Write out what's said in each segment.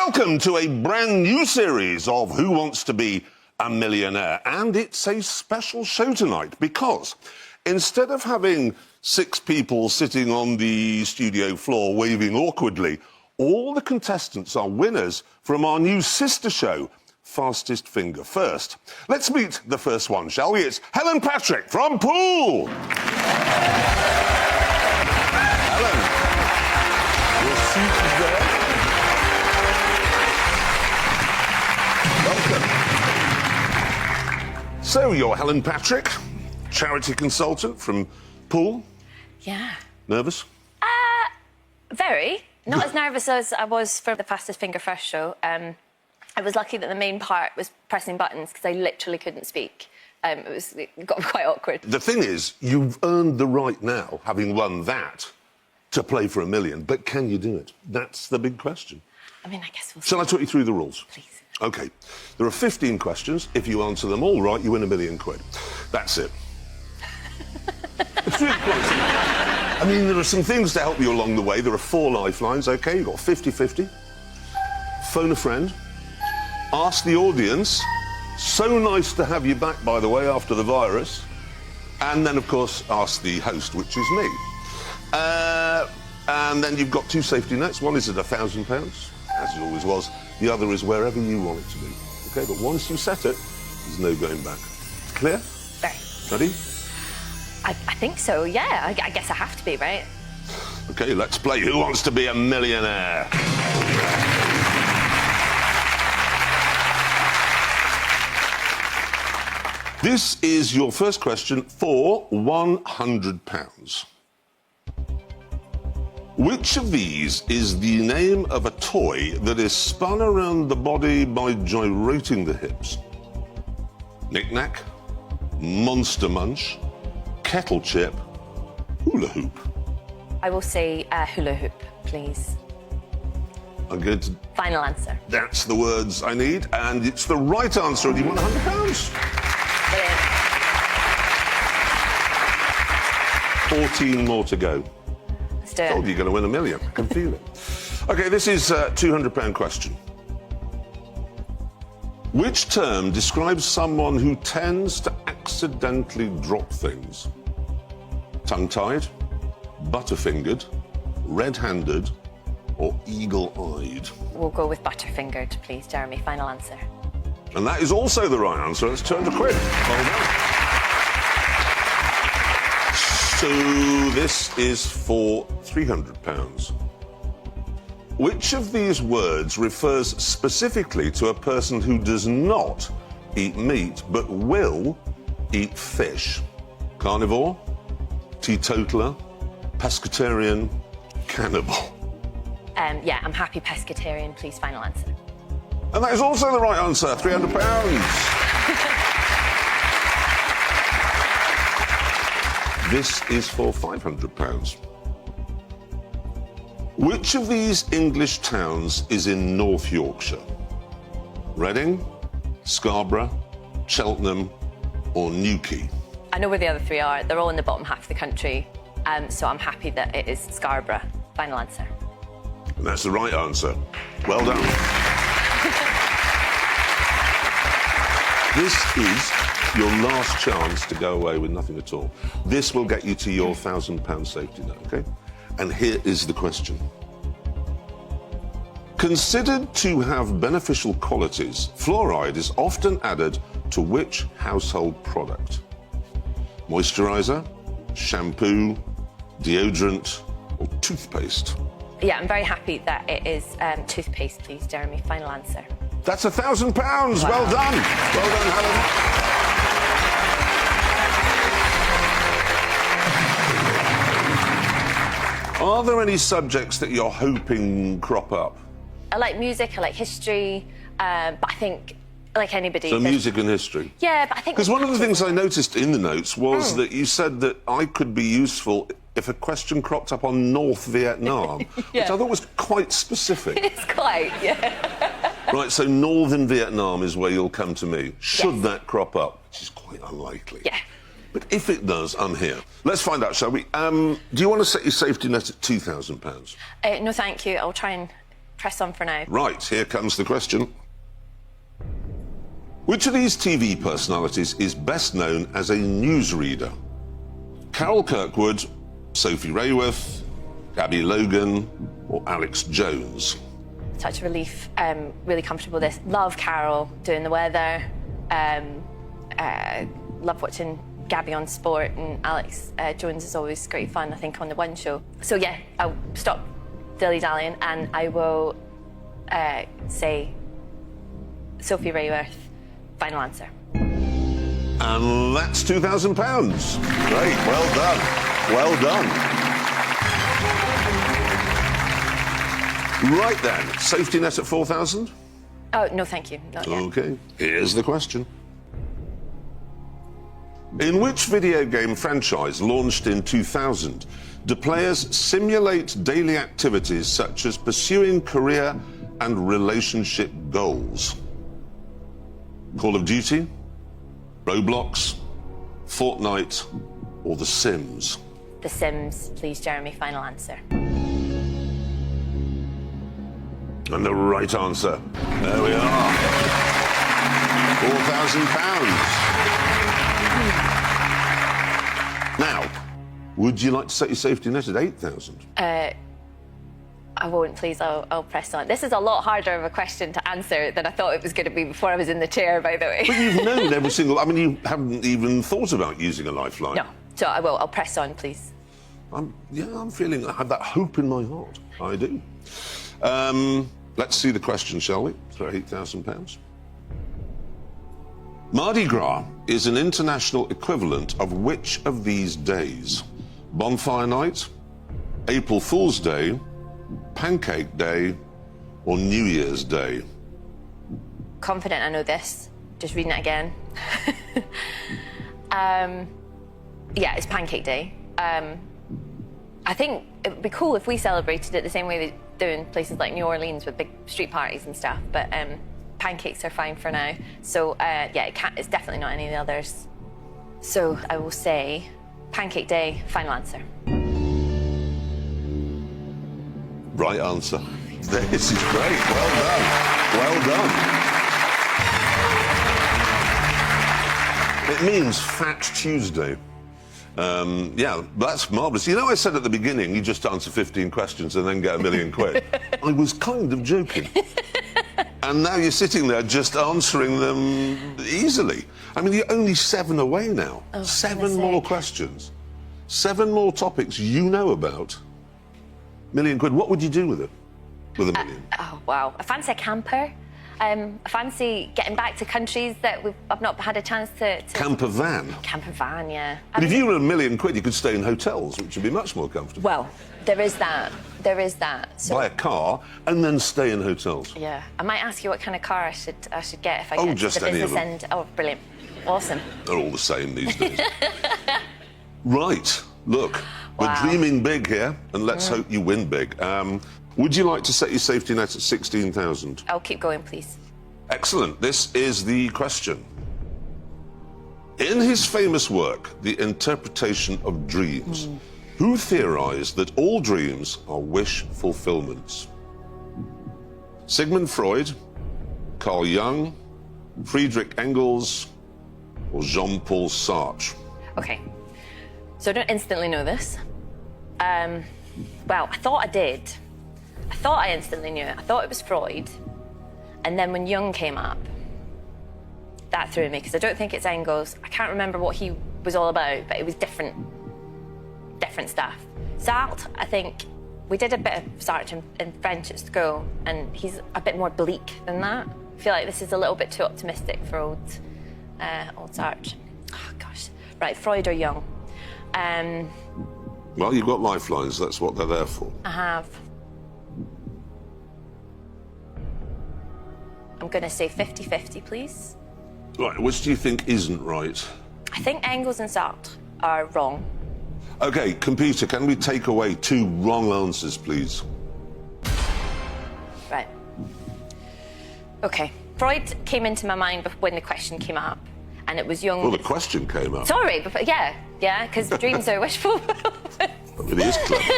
welcome to a brand new series of Who Wants to Be a Millionaire? And it's a special show tonight because instead of having 6 people sitting on the studio floor waving awkwardly, all the contestants are winners from our new sister show, Fastest Finger First. Let's meet the first one, shall we? It's Helen Patrick from Poole. Helen, your seat is there. Welcome. So, you're Helen Patrick, charity consultant from Poole. Yeah. Nervous? Very. Not as nervous as I was for the Fastest Finger First show. I was lucky that the main part was pressing buttons because I literally couldn't speak. It got quite awkward. The thing is, you've earned the right now, having won that, to play for $1 million. But can you do it? That's the big question. I mean, I guess we'll see. Shall I talk you through the rules? Please. OK. There are 15 questions. If you answer them all right, you win £1 million. That's it. It's really quite simple. I mean, there are some things to help you along the way. There are 4 lifelines, OK? You've got 50-50. Phone a friend. Ask the audience. So nice to have you back, by the way, after the virus. And then, of course, ask the host, which is me. And then you've got 2 safety nets. One is at £1,000, as it always was. The other is wherever you want it to be. OK, but once you set it, there's no going back. Clear? Very. Ready? I think so, yeah. I guess I have to be, right? OK, let's play Who Wants to Be a Millionaire? This is your first question for £100. Which of these is the name of a toy that is spun around the body by gyrating the hips? Knick-knack, Monster Munch, Kettle Chip, Hula Hoop. I will say hula hoop, please. I'm good. Final answer. That's the words I need, and it's the right answer, and you won £100. Brilliant. 14 more to go. Let's do it. Told you you're going to win $1 million. I can feel it. OK, this is a £200 question. Which term describes someone who tends to accidentally drop things? Tongue-tied, butterfingered, red-handed, or eagle-eyed? We'll go with butterfingered, please, Jeremy. Final answer. And that is also the right answer. That's £200. Well done. So this is for £300. Which of these words refers specifically to a person who does not eat meat but will eat fish? Carnivore, teetotaler, pescatarian, cannibal? Yeah, I'm happy pescatarian, please. Final answer. And that is also the right answer, £300. This is for £500. Which of these English towns is in North Yorkshire? Reading, Scarborough, Cheltenham, or Newquay? I know where the other 3 are. They're all in the bottom half of the country, so I'm happy that it is Scarborough. Final answer. And that's the right answer. Well done. This is your last chance to go away with nothing at all. This will get you to your £1,000 safety net, OK? And here is the question. Considered to have beneficial qualities, fluoride is often added to which household product? Moisturiser, shampoo, deodorant, or toothpaste? Yeah, I'm very happy that it is toothpaste, please, Jeremy. Final answer. That's £1,000. Wow. Well done. Well done, Helen. Are there any subjects that you're hoping crop up? I like music, I like history, but I think, like anybody... So music and history? Yeah, but I think... Because one of the things I noticed in the notes was that you said that I could be useful if a question cropped up on North Vietnam, Yeah. which I thought was quite specific. It's quite, yeah. Right, so northern Vietnam is where you'll come to me, should that crop up, which is quite unlikely. Yeah. But if it does, I'm here. Let's find out, shall we? Do you want to set your safety net at £2,000? No, thank you. I'll try and press on for now. Right, here comes the question. Which of these TV personalities is best known as a newsreader? Carol Kirkwood, Sophie Raworth, Gabby Logan, or Alex Jones? Touch of relief. Really comfortable with this. Love Carol doing the weather. Love watching Gabby on sport, and Alex Jones is always great fun, I think, on the One Show. So yeah, I'll stop dilly-dallying and I will say Sophie Raworth. Final answer. And that's £2,000. Great, well done. Well done. Right then, safety net at 4,000? Oh, no, thank you. Not yet. OK, here's the question. In which video game franchise launched in 2000 do players simulate daily activities such as pursuing career and relationship goals? Call of Duty, Roblox, Fortnite, or The Sims? The Sims, please, Jeremy. Final answer. And the right answer. There we are. £4,000. Now, would you like to set your safety net at 8,000? I won't, please. I'll press on. This is a lot harder of a question to answer than I thought it was going to be before I was in the chair, by the way. But you've known every single... I mean, you haven't even thought about using a lifeline. No. So I will. I'll press on, please. I'm feeling... I have that hope in my heart. I do. Let's see the question, shall we? For £8,000. Mardi Gras is an international equivalent of which of these days? Bonfire Night, April Fool's Day, Pancake Day, or New Year's Day? Confident I know this. Just reading it again. Yeah, it's Pancake Day. I think it would be cool if we celebrated it the same way they do in places like New Orleans with big street parties and stuff, but pancakes are fine for now. So, yeah, it's definitely not any of the others. So I will say Pancake Day, final answer. Right answer. This is great. Well done. Well done. It means Fat Tuesday. Yeah, that's marvellous. You know, I said at the beginning, you just answer 15 questions and then get £1 million. I was kind of joking. And now you're sitting there just answering them easily. I mean, you're only 7 away now. Oh, 7 more questions. 7 more topics you know about. £1 million. What would you do with it? With £1 million? Oh, wow. I fancy a camper. I fancy getting back to countries that I've not had a chance to... Camper van? Camper van, yeah. But if you were £1 million, you could stay in hotels, which would be much more comfortable. Well, there is that. There is that. So, buy a car and then stay in hotels. yeah. I might ask you what kind of car I should get if I get just to the any of business them. end. Oh, brilliant. Awesome. They're all the same these days. Right. Look, we're Wow. dreaming big here, and let's hope you win big. Would you like to set your safety net at 16,000? I'll keep going, please. Excellent. This is the question. In his famous work, The Interpretation of Dreams, who theorized that all dreams are wish fulfillments? Sigmund Freud, Carl Jung, Friedrich Engels, or Jean-Paul Sartre? Okay. So I don't instantly know this. Well, I thought I did. I thought I instantly knew it. I thought it was Freud. And then when Jung came up, that threw me, because I don't think it's Engels. I can't remember what he was all about, but it was different stuff. Sartre, I think, we did a bit of Sartre in French at school, and he's a bit more bleak than that. I feel like this is a little bit too optimistic for old Sartre. Oh, gosh. Right, Freud or Jung? Well, you've got lifelines. That's what they're there for. I have. I'm going to say 50-50, please. Right, which do you think isn't right? I think Engels and Sartre are wrong. OK, computer, can we take away 2 wrong answers, please? Right. OK. Freud came into my mind when the question came up, and it was Jung. Well, the question came up. Sorry, but yeah, because dreams are wishful. It is clever.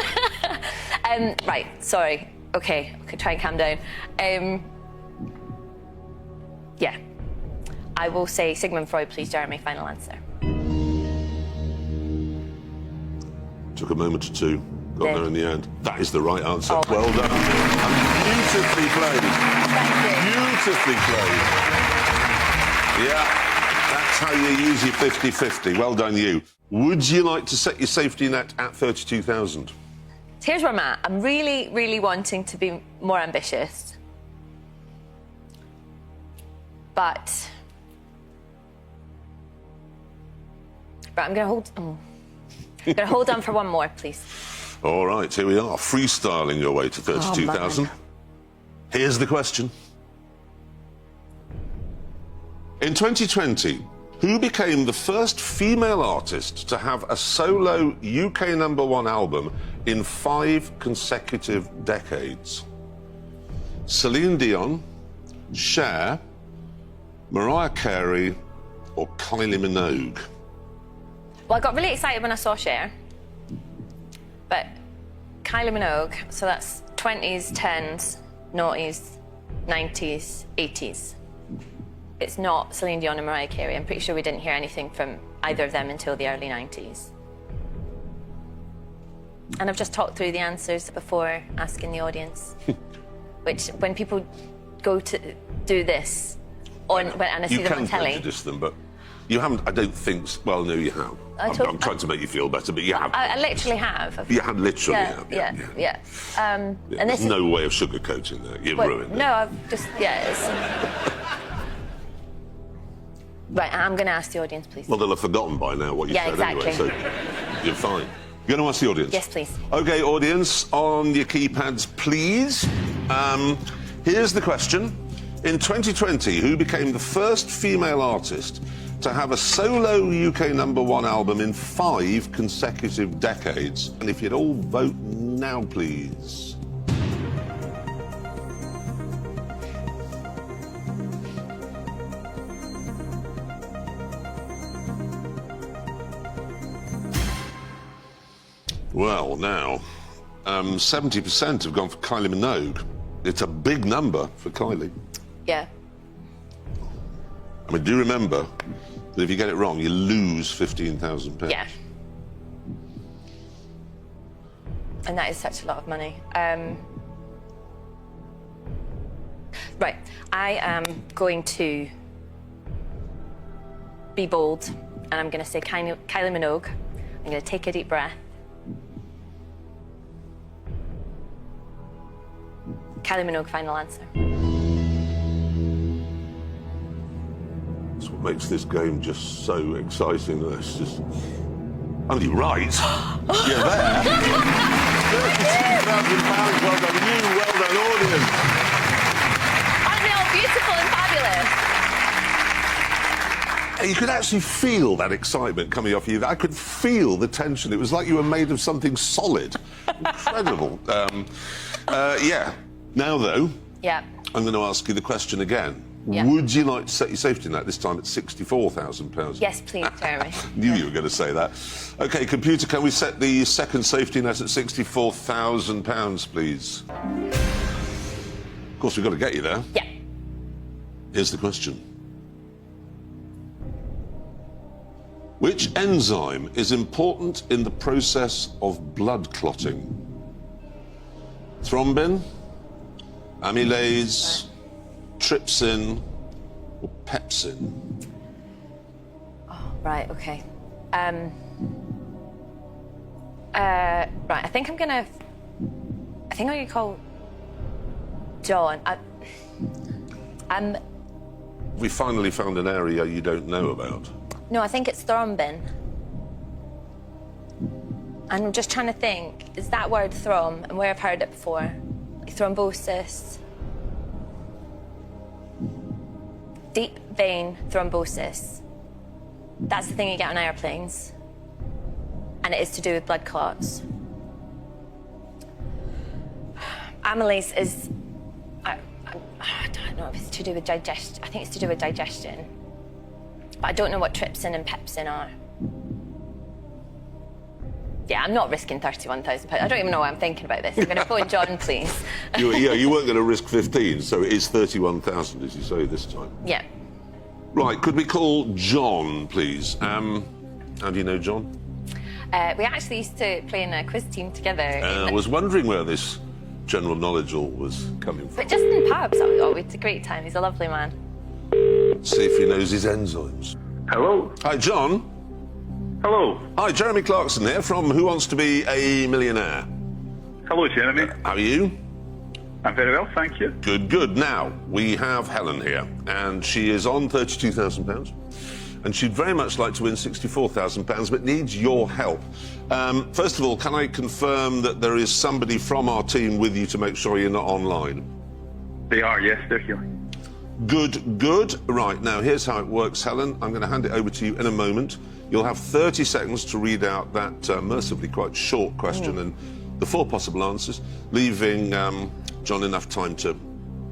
Right, sorry. Okay, try and calm down. Yeah. I will say Sigmund Freud, please, Jeremy. Final answer. Took a moment or two. Got there in the end. That is the right answer. Oh, well done. And beautifully played. Thank you. Beautifully played. Yeah, that's how you use your 50-50. Well done, you. Would you like to set your safety net at 32,000? Here's where I'm at. I'm really, really wanting to be more ambitious. But I'm going to hold... I'm going to hold on for one more, please. All right, here we are, freestyling your way to 32,000. Here's the question. In 2020, who became the first female artist to have a solo UK #1 album in 5 consecutive decades? Celine Dion, Cher, Mariah Carey, or Kylie Minogue? Well, I got really excited when I saw Cher. But Kylie Minogue, so that's 20s, 10s, noughties, 90s, 80s. It's not Celine Dion and Mariah Carey. I'm pretty sure we didn't hear anything from either of them until the early 90s. And I've just talked through the answers before asking the audience. Which, when people go to do this, and I see them on telly... You can prejudice them, but you haven't, I don't think... Well, no, you have. I'm trying to make you feel better, but you have. I literally have. You have literally have. Yeah. And there's this no way of sugarcoating that. You've ruined it. No, I've just... Yeah, Right, I'm going to ask the audience, please. Well, they'll have forgotten by now what you said exactly. anyway, so you're fine. You're going to ask the audience? Yes, please. OK, audience, on your keypads, please. Here's the question. In 2020, who became the first female artist to have a solo UK #1 album in 5 consecutive decades? And if you'd all vote now, please. Well, now, 70% have gone for Kylie Minogue. It's a big number for Kylie. Yeah. I mean, do remember that if you get it wrong, you lose £15,000. Yeah. And that is such a lot of money. Right, I am going to be bold, and I'm going to say Kylie Minogue. I'm going to take a deep breath. Kylie Minogue, final answer. That's what makes this game just so exciting. It's just... I mean, you're right. You're there. £32,000. Well done, you. Well done, audience. Aren't they all beautiful and fabulous? You could actually feel that excitement coming off you. I could feel the tension. It was like you were made of something solid. Incredible. Yeah. Now, though, I'm going to ask you the question again. Yeah. Would you like to set your safety net this time at £64,000? Yes, please, Jeremy. Knew you were going to say that. OK, computer, can we set the second safety net at £64,000, please? Of course, we've got to get you there. Yeah. Here's the question. Which enzyme is important in the process of blood clotting? Thrombin, amylase, trypsin, or pepsin? Oh, right, OK. Right, I think I'm going to call John. We finally found an area you don't know about. No, I think it's thrombin. And I'm just trying to think, is that word throm, and where I've heard it before? Like thrombosis. Deep vein thrombosis. That's the thing you get on airplanes. And it is to do with blood clots. Amylase is... I don't know if it's to do with digestion. I think it's to do with digestion. But I don't know what trypsin and pepsin are. Yeah, I'm not risking £31,000. I don't even know why I'm thinking about this. I'm going to phone John, please. You weren't going to risk 15, so it is 31,000, as you say, this time. Yeah. Right, could we call John, please? How do you know John? We actually used to play in a quiz team together. I was wondering where this general knowledge all was coming from. But just in pubs. Oh, it's a great time. He's a lovely man. Let's see if he knows his enzymes. Hello. Hi, John. Hello. Hi, Jeremy Clarkson here from Who Wants to Be a Millionaire. Hello, Jeremy. How are you? I'm very well, thank you. Good, good. Now, we have Helen here, and she is on £32,000, and she'd very much like to win £64,000, but needs your help. First of all, can I confirm that there is somebody from our team with you to make sure you're not online? They are, yes, they're here. Good, good. Right, now, here's how it works, Helen. I'm going to hand it over to you in a moment. You'll have 30 seconds to read out that mercifully quite short question and the 4 possible answers, leaving John enough time to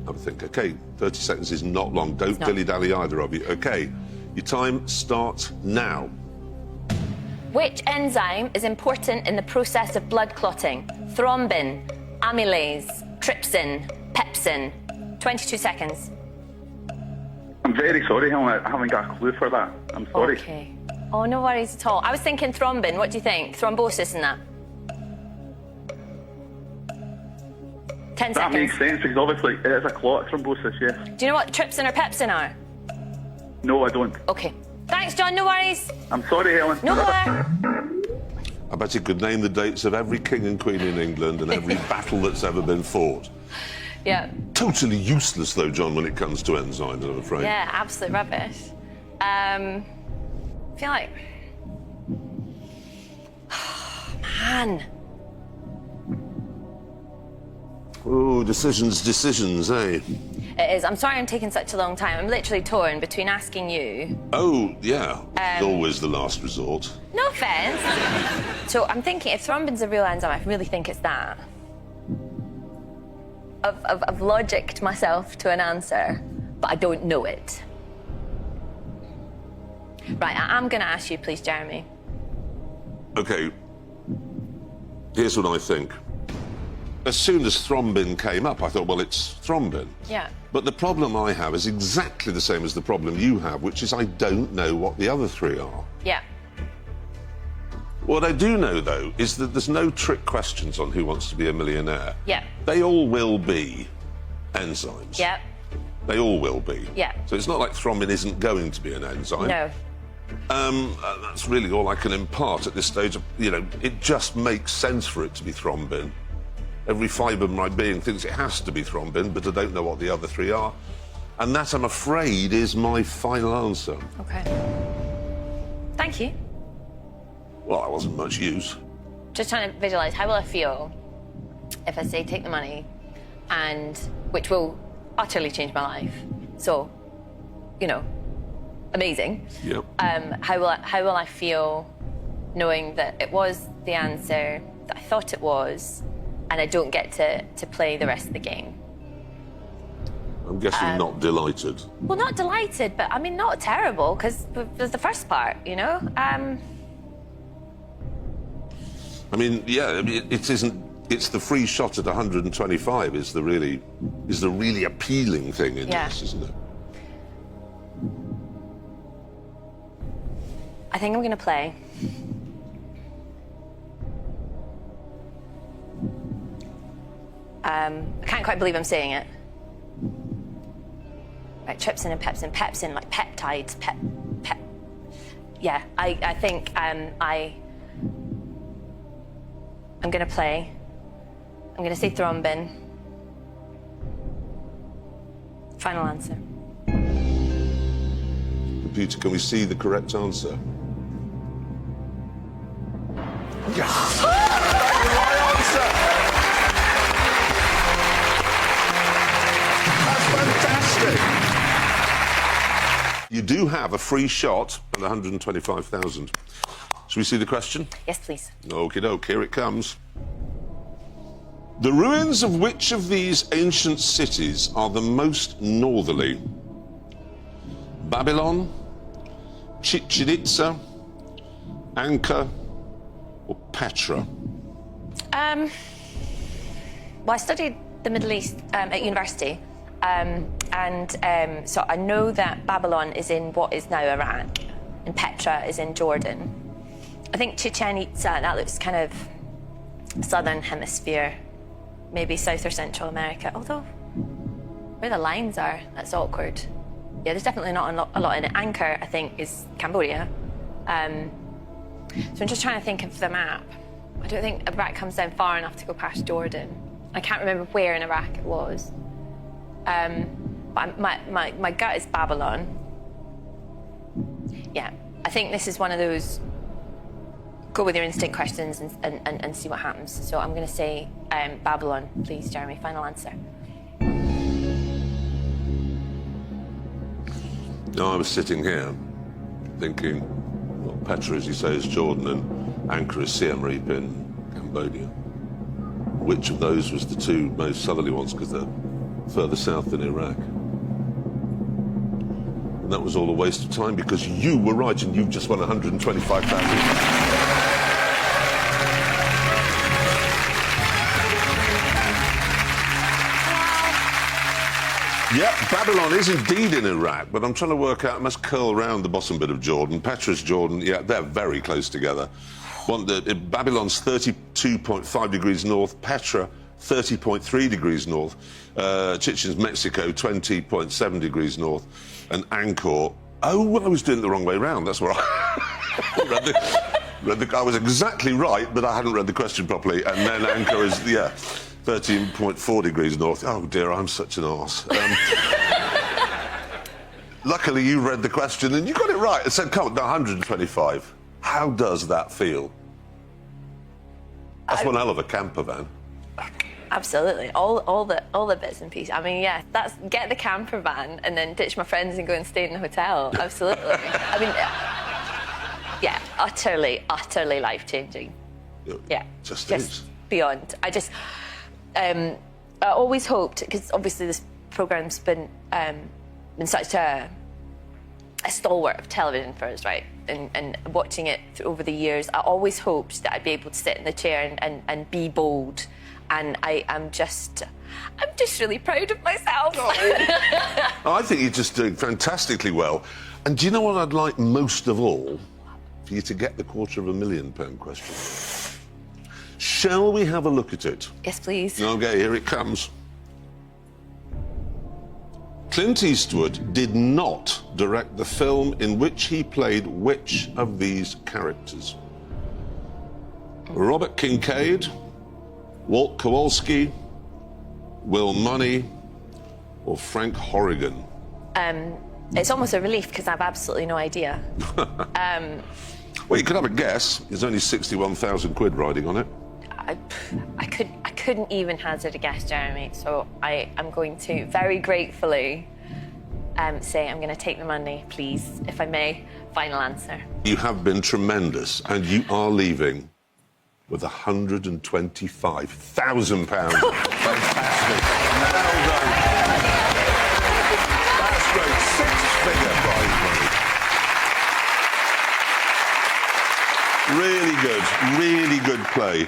have a think. OK, 30 seconds is not long. Don't dilly-dally either of you. OK, your time starts now. Which enzyme is important in the process of blood clotting? Thrombin, amylase, trypsin, pepsin. 22 seconds. I'm very sorry, Helen. I haven't got a clue for that. I'm sorry. OK. Oh, no worries at all. I was thinking thrombin. What do you think? Thrombosis and that? 10 That seconds. makes sense, because obviously it is a clot thrombosis, yes. Do you know what trypsin or pepsin are? No, I don't. OK. Thanks, John. No worries. I'm sorry, Helen. No more. I bet you could name the dates of every king and queen in England and every battle that's ever been fought. Yeah. Totally useless, though, John, when it comes to enzymes, I'm afraid. Yeah, absolute rubbish. I feel like... Man. Oh, decisions, eh? It is. I'm sorry I'm taking such a long time. I'm literally torn between asking you... Oh, yeah. It's always the last resort. No offence. So I'm thinking, if thrombin's a real enzyme, I really think it's that. I've logicked myself to an answer, but I don't know it. Right, I'm going to ask you, please, Jeremy. OK. Here's what I think. As soon as thrombin came up, I thought, well, it's thrombin. Yeah. But the problem I have is exactly the same as the problem you have, which is I don't know what the other 3 are. Yeah. What I do know, though, is that there's no trick questions on Who Wants to Be a Millionaire. Yeah. They all will be enzymes. Yeah. They all will be. Yeah. So it's not like thrombin isn't going to be an enzyme. No. That's really all I can impart at this stage. You know, it just makes sense for it to be thrombin. Every fibre of my being thinks it has to be thrombin, but I don't know what the other 3 are. And that, I'm afraid, is my final answer. OK. Thank you. Well, that wasn't much use. Just trying to visualise, how will I feel if I say take the money, and which will utterly change my life. So, you know, amazing. Yep. How will I feel knowing that it was the answer that I thought it was, and I don't get to play the rest of the game? I'm guessing not delighted. Well, not delighted, but I mean, not terrible, because there's the first part, you know? I mean, yeah, it isn't. It's the free shot at 125 is the really appealing thing in this, isn't it? I think I'm going to play. I can't quite believe I'm saying it. Like trypsin and pepsin. Pepsin, like peptides. Yeah, I think I'm going to play. I'm going to say thrombin. Final answer. Computer, can we see the correct answer? Yes! That's the right answer! That's fantastic! You do have a free shot at 125,000. Shall we see the question? Yes, please. Okie doke, here it comes. The ruins of which of these ancient cities are the most northerly? Babylon, Chichen Itza, Anka, or Petra? Well, I studied the Middle East at university, so I know that Babylon is in what is now Iraq, and Petra is in Jordan. I think Chichen Itza, that looks kind of southern hemisphere, maybe South or Central America, although where the lines are, that's awkward. Yeah, there's definitely not a lot in it. Angkor, I think, is Cambodia. So I'm just trying to think of the map. I don't think Iraq comes down far enough to go past Jordan. I can't remember where in Iraq it was. But my gut is Babylon. Yeah, I think this is one of those go with your instinct questions and see what happens. So I'm going to say Babylon, please, Jeremy. Final answer. Now I was sitting here thinking, well, Petra, as you say, is Jordan, and Angkor is Siem Reap in Cambodia. Which of those was the two most southerly ones, because they're further south than Iraq? And that was all a waste of time, because you were right, and you've just won 125,000. Yep, Babylon is indeed in Iraq, but I'm trying to work out, it must curl around the bottom bit of Jordan. Petra's Jordan, yeah, they're very close together. Babylon's 32.5 degrees north, Petra 30.3 degrees north, Chichen's Mexico 20.7 degrees north, and Angkor, oh, well, I was doing it the wrong way round, that's where I was exactly right, but I hadn't read the question properly, and then Angkor is, yeah, 13.4 degrees north. Oh dear, I'm such an arse. Luckily, you read the question and you got it right. It said, come on, 125. How does that feel? That's one hell of a camper van. Absolutely, all the bits and pieces. I mean, yeah, that's get the camper van and then ditch my friends and go and stay in the hotel. Absolutely. I mean, yeah, utterly life-changing. Yeah, just is. Beyond. I always hoped, because obviously this programme's been such a stalwart of television for us, right? And watching it over the years, I always hoped that I'd be able to sit in the chair and be bold. And I'm just really proud of myself. I think you're just doing fantastically well. And do you know what I'd like most of all? For you to get the £250,000 question. Shall we have a look at it? Yes, please. Okay, here it comes. Clint Eastwood did not direct the film in which he played which of these characters? Robert Kincaid, Walt Kowalski, Will Money, or Frank Horrigan? It's almost a relief because I have absolutely no idea. Well, you could have a guess. There's only 61,000 quid riding on it. I couldn't even hazard a guess, Jeremy. So I am going to very gratefully say I'm going to take the money, please, if I may. Final answer. You have been tremendous, and you are leaving with £125,000. Fantastic. Well done. That's great. Six-figure prize money. Really good play.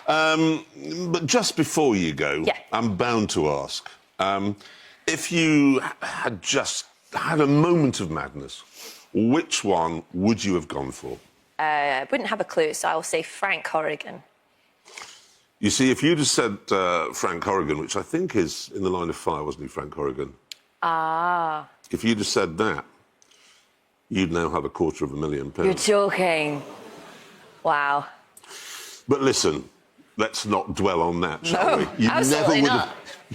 But just before you go, yeah. I'm bound to ask, if you had just had a moment of madness, which one would you have gone for? I wouldn't have a clue, so I'll say Frank Horrigan. You see, if you'd have said Frank Horrigan, which I think is in the line of fire, wasn't he, Frank Horrigan? Ah. If you'd have said that, you'd now have £250,000. You're joking. Wow. But listen, let's not dwell on that, shall we? You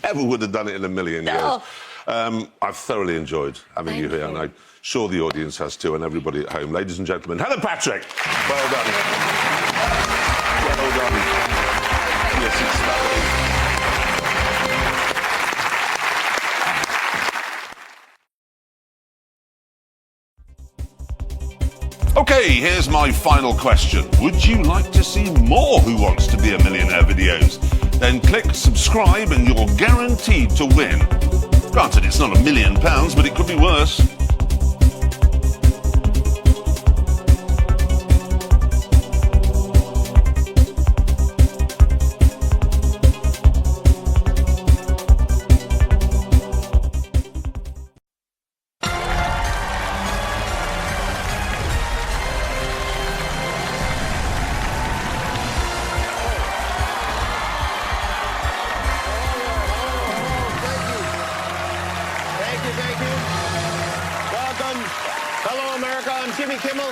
never would have done it in a million years. I've thoroughly enjoyed having you here, and I'm sure the audience has too, and everybody at home. Ladies and gentlemen, Helen Patrick. Well done. Well done. Yes, it's lovely. Okay, here's my final question. Would you like to see more Who Wants to Be a Millionaire videos? Then click subscribe and you're guaranteed to win. Granted, it's not £1 million, but it could be worse. Thank you. Welcome. Hello, America. I'm Jimmy Kimmel.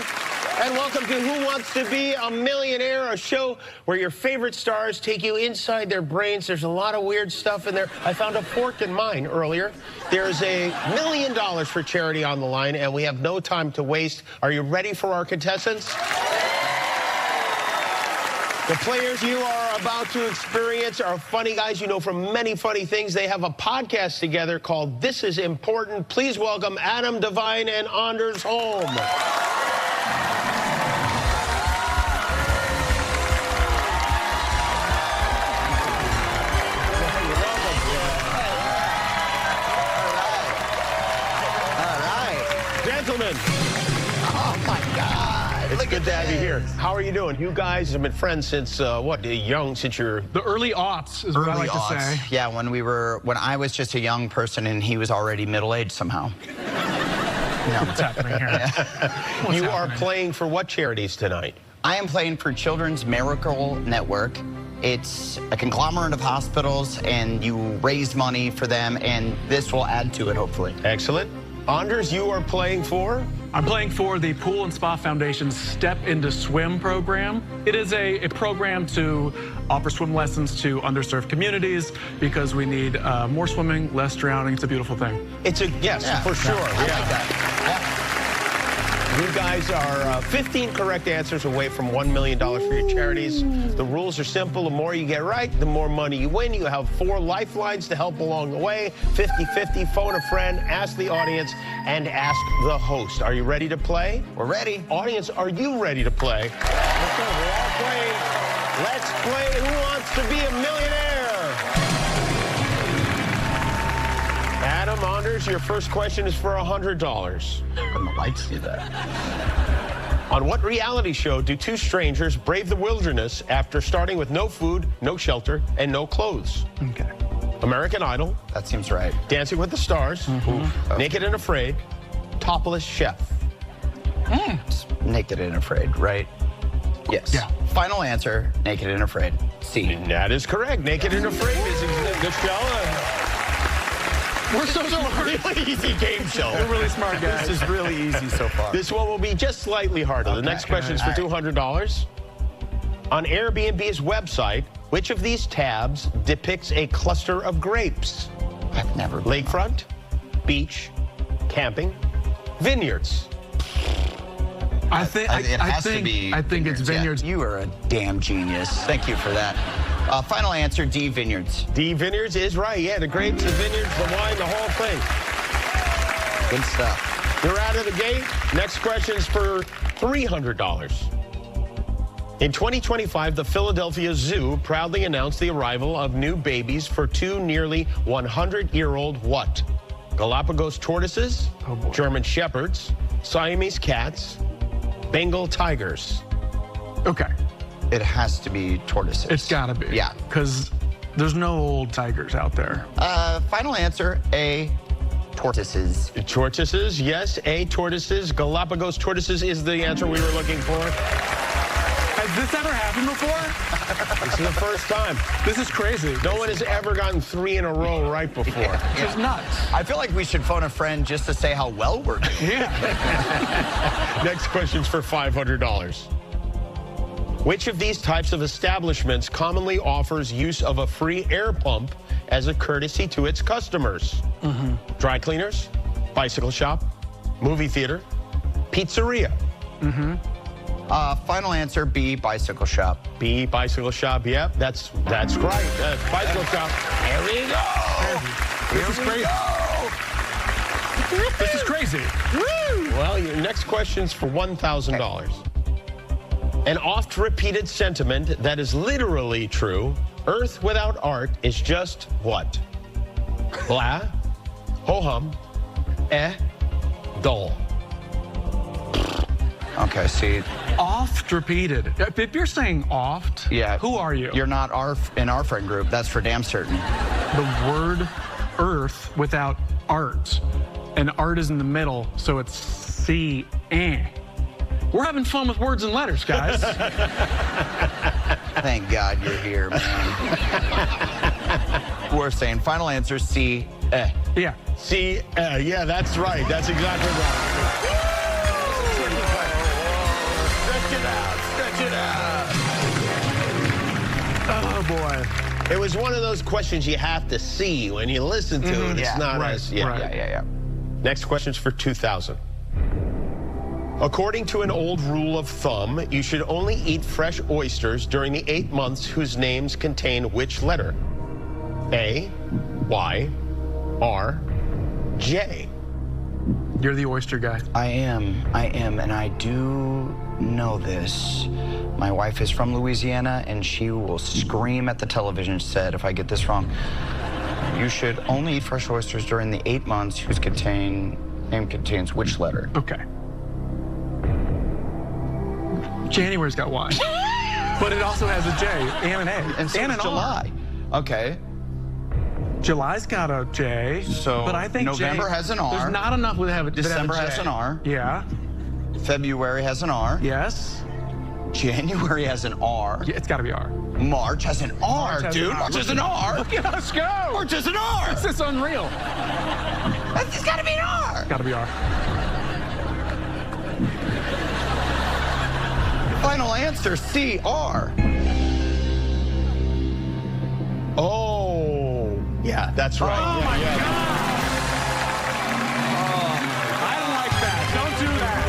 And welcome to Who Wants to Be a Millionaire, a show where your favorite stars take you inside their brains. There's a lot of weird stuff in there. I found a fork in mine earlier. There's $1 million for charity on the line, and we have no time to waste. Are you ready for our contestants? The players you are about to experience are funny guys you know from many funny things. They have a podcast together called This Is Important. Please welcome Adam Devine and Anders Holm. Gentlemen. Oh, my God. It's good to have you here. How are you doing? You guys have been friends since, since you're... The early aughts is what I like to say. Yeah, when I was just a young person and he was already middle-aged somehow. What's happening here? You are playing for what charities tonight? I am playing for Children's Miracle Network. It's a conglomerate of hospitals, and you raise money for them, and this will add to it, hopefully. Excellent. Anders, you are playing for? I'm playing for the Pool and Spa Foundation's Step Into Swim program. It is a program to offer swim lessons to underserved communities because we need more swimming, less drowning. It's a beautiful thing. It's a, yes, for sure. I like that. You guys are 15 correct answers away from $1 million for your charities. The rules are simple. The more you get right, the more money you win. You have 4 lifelines to help along the way. 50-50, phone a friend, ask the audience, and ask the host. Are you ready to play? We're ready. Audience, are you ready to play? Let's go. We're all playing. Let's play Who Wants to Be a Millionaire? Adam, Anders, your first question is for $100. When the lights do that. On what reality show do 2 strangers brave the wilderness after starting with no food, no shelter, and no clothes? Okay. American Idol, That seems right. Dancing with the Stars, Naked and Afraid, Topless Chef. Naked and Afraid, right? Yes. Yeah. Final answer, Naked and Afraid. C. That is correct. Naked and Afraid is the show. We're so smart. Really easy game show. We're really smart guys. This is really easy so far. This one will be just slightly harder. The next question is for $200. On Airbnb's website, which of these tabs depicts a cluster of grapes? I've never been Lakefront, beach, camping, vineyards. I think it has to be I think it's vineyards. Yeah, you are a damn genius. Thank you for that. Final answer, D, vineyards. D, vineyards is right. Yeah, the grapes, the vineyards, the wine, the whole thing. Good stuff. You're out of the gate. Next question is for $300. In 2025, the Philadelphia Zoo proudly announced the arrival of new babies for 2 nearly 100-year-old what? Galapagos tortoises, German shepherds, Siamese cats, Bengal tigers. Okay. It has to be tortoises. It's gotta be. Yeah. Because there's no old tigers out there. Final answer, A, tortoises. Tortoises, yes. A, tortoises. Galapagos tortoises is the answer we were looking for. Has this ever happened before? This is the first time. This is crazy. No one has ever gotten 3 in a row right before. This is nuts. I feel like we should phone a friend just to say how well we're doing. Yeah. Next question's for $500. Which of these types of establishments commonly offers use of a free air pump as a courtesy to its customers? Dry cleaners, bicycle shop, movie theater, pizzeria. Final answer, B, bicycle shop. B, bicycle shop. Yep, that's right. Bicycle shop. There we go. This is crazy. This is crazy. Woo! Well, your next question's for $1,000. An oft-repeated sentiment that is literally true. Earth without art is just what? Blah, ho-hum, dull. Okay, see. Oft repeated. If you're saying oft, Yeah. who are you? You're not in our friend group. That's for damn certain. The word earth without art. And art is in the middle, so it's C. We're having fun with words and letters, guys. Thank God you're here, man. We're saying final answer, C. Yeah. See, yeah, that's right. That's exactly right. Stretch it out. Stretch it out. Oh, boy. It was one of those questions you have to see when you listen to it. It's not as... Yeah. Next question's for 2,000. According to an old rule of thumb, you should only eat fresh oysters during the 8 months whose names contain which letter? A, Y, R, J. You're the oyster guy. I am, and I do know this. My wife is from Louisiana, and she will scream at the television set if I get this wrong. You should only eat fresh oysters during the 8 months whose name contains which letter? Okay. January's got Y. But it also has a J and an A. And so and is an July. Okay. July's got a J. So but I think November has an R. There's not enough that have a December that have a J. has an R. Yeah. February has an R. Yes. January has an R. Yeah, it's got to be R. March has an R, has dude. an R. March has an R. Look at us go. March has an R. This is unreal. It's got to be an R. Got to be R. Final answer, C, R. Oh, yeah, that's right. Oh, yeah, my yeah. God. I don't like that. Don't do that.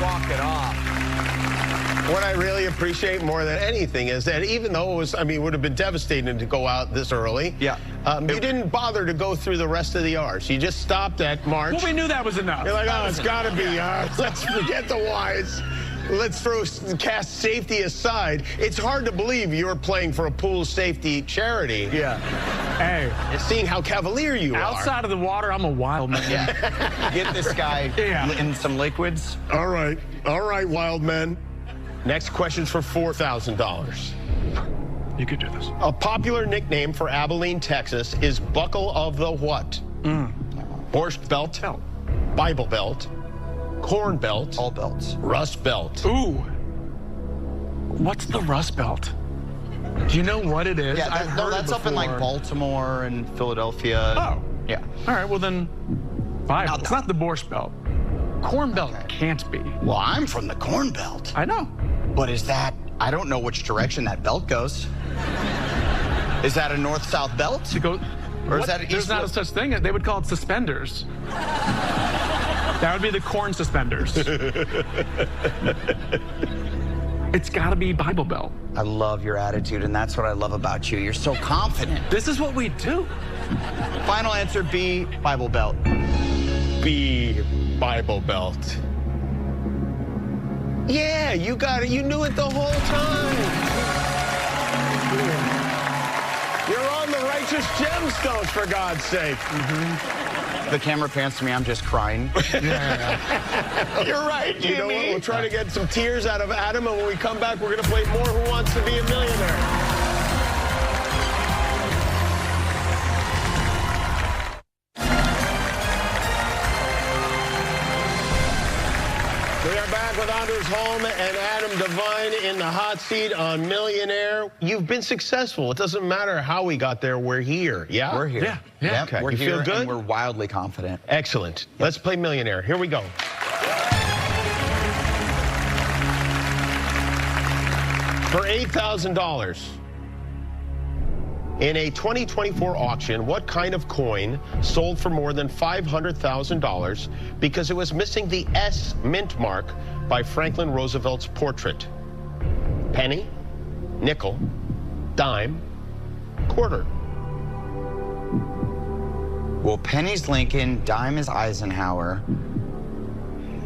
Walk it off. What I really appreciate more than anything is that even though it was, it would have been devastating to go out this early. Yeah. You didn't bother to go through the rest of the R's. You just stopped at March. Well, we knew that was enough. You're like, oh, it's got to be R's. Let's forget the Y's. Let's cast safety aside. It's hard to believe you're playing for a pool safety charity. Yeah. Hey. Seeing how cavalier you are. Outside of the water, I'm a wild man. Yeah. Get this guy in some liquids. All right, wild men. Next question's for $4,000. You could do this. A popular nickname for Abilene, Texas is Buckle of the what? Borscht Belt, Bible Belt, Corn Belt, All belts. Rust Belt. Ooh. What's the Rust Belt? Do you know what it is? Yeah, I've heard that's it up in like before. Baltimore and Philadelphia. Oh. Yeah. All right, well then, Bible. It's not the Borscht Belt. Corn Belt can't be. Well, I'm from the Corn Belt. I know. But is that, I don't know which direction that belt goes. Is that a north-south belt? To go, Or is that an There's not a such thing. They would call it suspenders. That would be the corn suspenders. It's got to be Bible Belt. I love your attitude, and that's what I love about you. You're so confident. This is what we do. Final answer, B, Bible Belt. B, Bible Belt. Yeah, you got it. You knew it the whole time. You're on the righteous gemstones, for God's sake. The camera pans to me, I'm just crying. You're right, Jimmy. You know what? We'll try to get some tears out of Adam, and when we come back, we're going to play more Who Wants to Be a Millionaire. We are back with Anders Holm and Adam Devine in the hot seat on Millionaire. You've been successful. It doesn't matter how we got there. We're here. Yeah? We're here. Yeah. Yep, Okay. We're You here, feel good? and we're wildly confident. Excellent. Let's play Millionaire. Here we go. For $8,000, in a 2024 auction, what kind of coin sold for more than $500,000 because it was missing the S mint mark by Franklin Roosevelt's portrait? Penny, nickel, dime, quarter. Well, penny's Lincoln, dime is Eisenhower,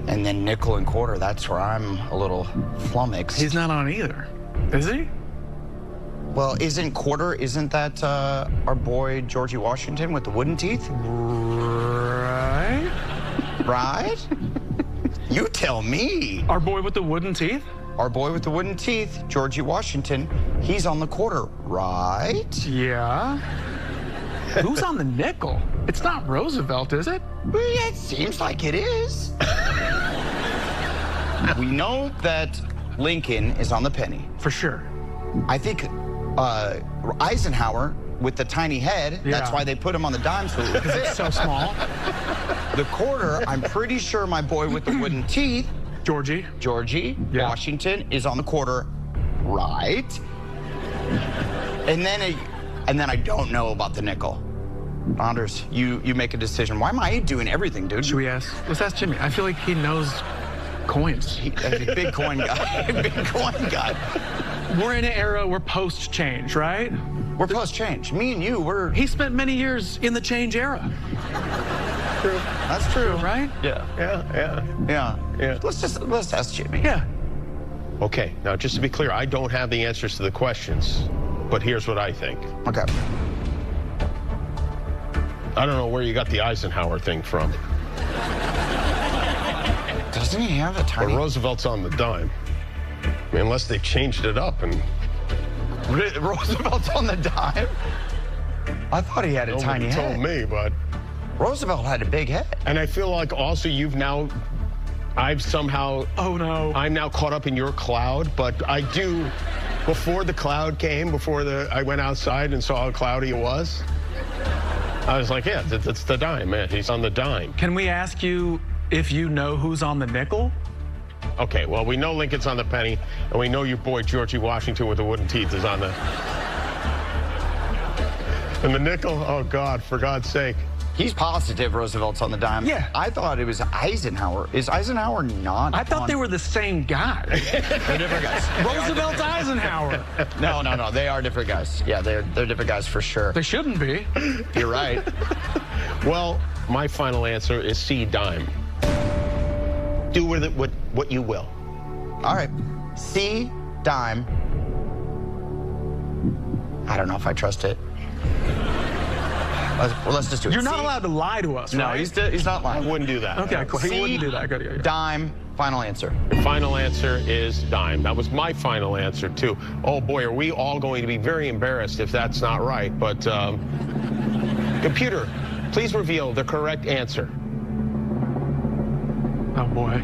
and then nickel and quarter, that's where I'm a little flummoxed. He's not on either, is he? Well, isn't that our boy Georgie Washington with the wooden teeth? Right. Right? You tell me. Our boy with the wooden teeth? Our boy with the wooden teeth, Georgie Washington, he's on the quarter, right? Yeah. Who's on the nickel? It's not Roosevelt, is it? Well, yeah, it seems like it is. We know that Lincoln is on the penny. For sure. I think Eisenhower with the tiny head. That's Yeah. why they put him on the dime so it It's so small. The quarter, I'm pretty sure my boy with the wooden teeth, Georgie. Yeah. Washington, is on the quarter, right? And then I don't know about the nickel. Anders, you make a decision. Why am I doing everything, dude? Should we ask? Let's ask Jimmy. I feel like he knows coins. He's a big coin guy. Big coin guy. We're in an era where post-change, right? We're post-change. Me and you, we're... He spent many years in the change era. True. That's true. Right? Yeah. Yeah. Let's ask Jimmy. Yeah. Okay, now just to be clear, I don't have the answers to the questions, but here's what I think. Okay. I don't know where you got the Eisenhower thing from, Doesn't he have a but tiny... Roosevelt's on the dime. I mean, unless they changed it up and Roosevelt's on the dime? I thought he had a tiny nobody head. told me, but... Roosevelt had a big head. And I feel like also I've somehow... Oh, no. I'm now caught up in your cloud, but I do, before the cloud came, I went outside and saw how cloudy it was, I was like, yeah, that's the dime, man. He's on the dime. Can we ask you if you know who's on the nickel? Okay, well, we know Lincoln's on the penny, and we know your boy Georgie Washington with the wooden teeth is on the... And the nickel, oh, God, for God's sake. He's positive Roosevelt's on the dime. Yeah. I thought it was Eisenhower. Is Eisenhower not I thought on... they were the same guy. They're different guys. Roosevelt's Eisenhower. No. They are different guys. Yeah, they're different guys for sure. They shouldn't be. You're right. Well, my final answer is C, dime. Do with it what you will. All right. C, dime. I don't know if I trust it. Let's just do it. You're not C, allowed to lie to us, No, right? he's not I lying. wouldn't do that. Okay, cool. He C, wouldn't do that. Good. dime, final answer. Your final answer is dime. That was my final answer, too. Oh, boy, are we all going to be very embarrassed if that's not right. But, computer, please reveal the correct answer. Oh, boy.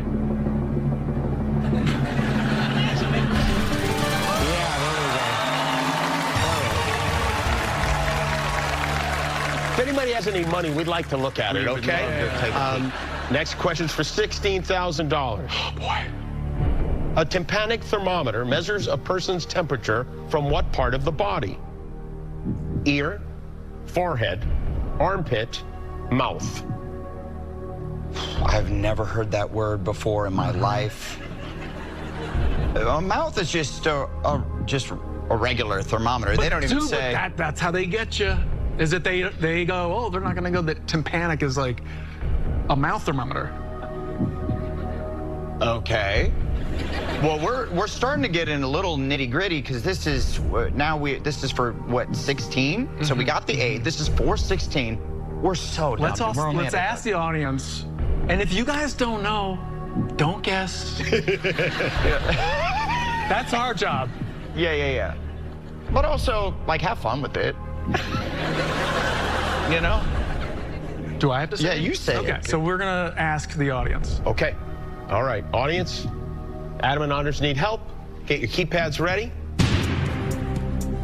If anybody has any money, we'd like to look at it, okay? Next question's for $16,000. Oh, boy. A tympanic thermometer measures a person's temperature from what part of the body? Ear, forehead, armpit, mouth. I've never heard that word before in my life. A mouth is just a regular thermometer. They don't even Dude, say. but that's how they get you. Is that they go, oh, they're not going to go that tympanic is like a mouth thermometer. Okay. Well, we're starting to get in a little nitty gritty because this is this is for what 16. So we got the 8. This is for 16. We're so dumb. Let's ask the audience. And if you guys don't know, don't guess. That's our job. Yeah. But also, like, have fun with it. You know? Do I have to say? Yeah, you say it. Okay, so we're going to ask the audience. Okay. All right, audience. Adam and Anders need help. Get your keypads ready.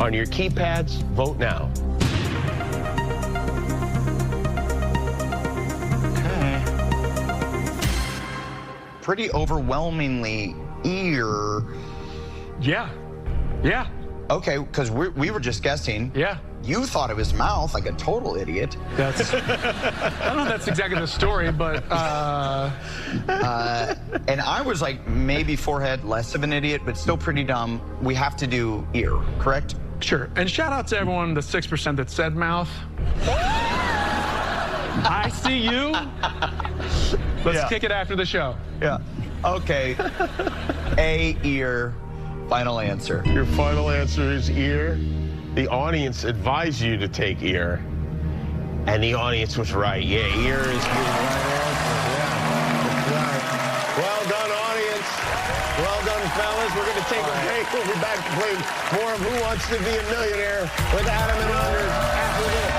On your keypads, vote now. Okay. Pretty overwhelmingly ear. Yeah. Okay, because we were just guessing. Yeah. You thought it was mouth, like a total idiot. That's. I don't know if that's exactly the story, but. And I was like, maybe forehead, less of an idiot, but still pretty dumb. We have to do ear, correct? Sure. And shout out to everyone, the 6% that said mouth. I see you. Let's kick it after the show. Yeah. Okay. A, ear, final answer. Your final answer is ear. The audience advised you to take ear. And the audience was right. Yeah, ear is the right answer. Yeah. Well done, audience. Well done, fellas. We're going to take a break. We'll be back to play more of Who Wants to Be a Millionaire with Adam and Anders after this.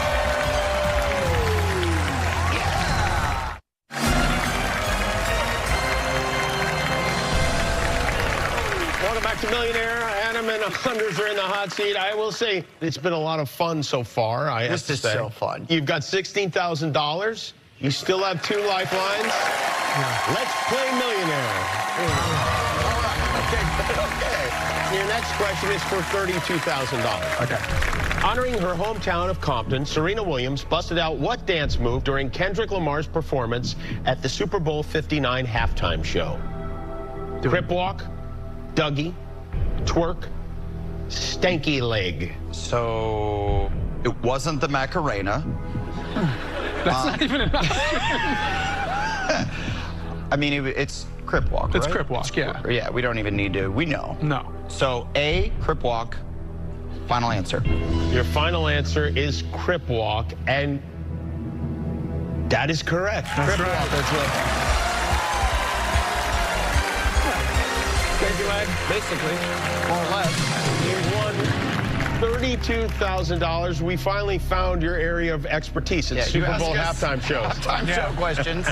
Welcome back to Millionaire. Adam and Anders are in the hot seat. I will say it's been a lot of fun so far. This is so fun. You've got $16,000. You still have 2 lifelines. Yeah. Let's play Millionaire. All right. Okay. Your next question is for $32,000. Okay. Honoring her hometown of Compton, Serena Williams busted out what dance move during Kendrick Lamar's performance at the Super Bowl 59 halftime show? Crip walk, Dougie, twerk, stanky leg. So it wasn't the Macarena. That's not even an option. I mean, it's Crip walk, It's right? Crip walk, yeah. Yeah, we don't even need to. We know. No. So A, Crip walk. Final answer. Your final answer is Crip walk, and that is correct. That's Crip right. walk. That's right. Thank you, Ed. Basically, more or less. You won $32,000. We finally found your area of expertise. It's you Super Bowl ask us halftime shows. Halftime show questions.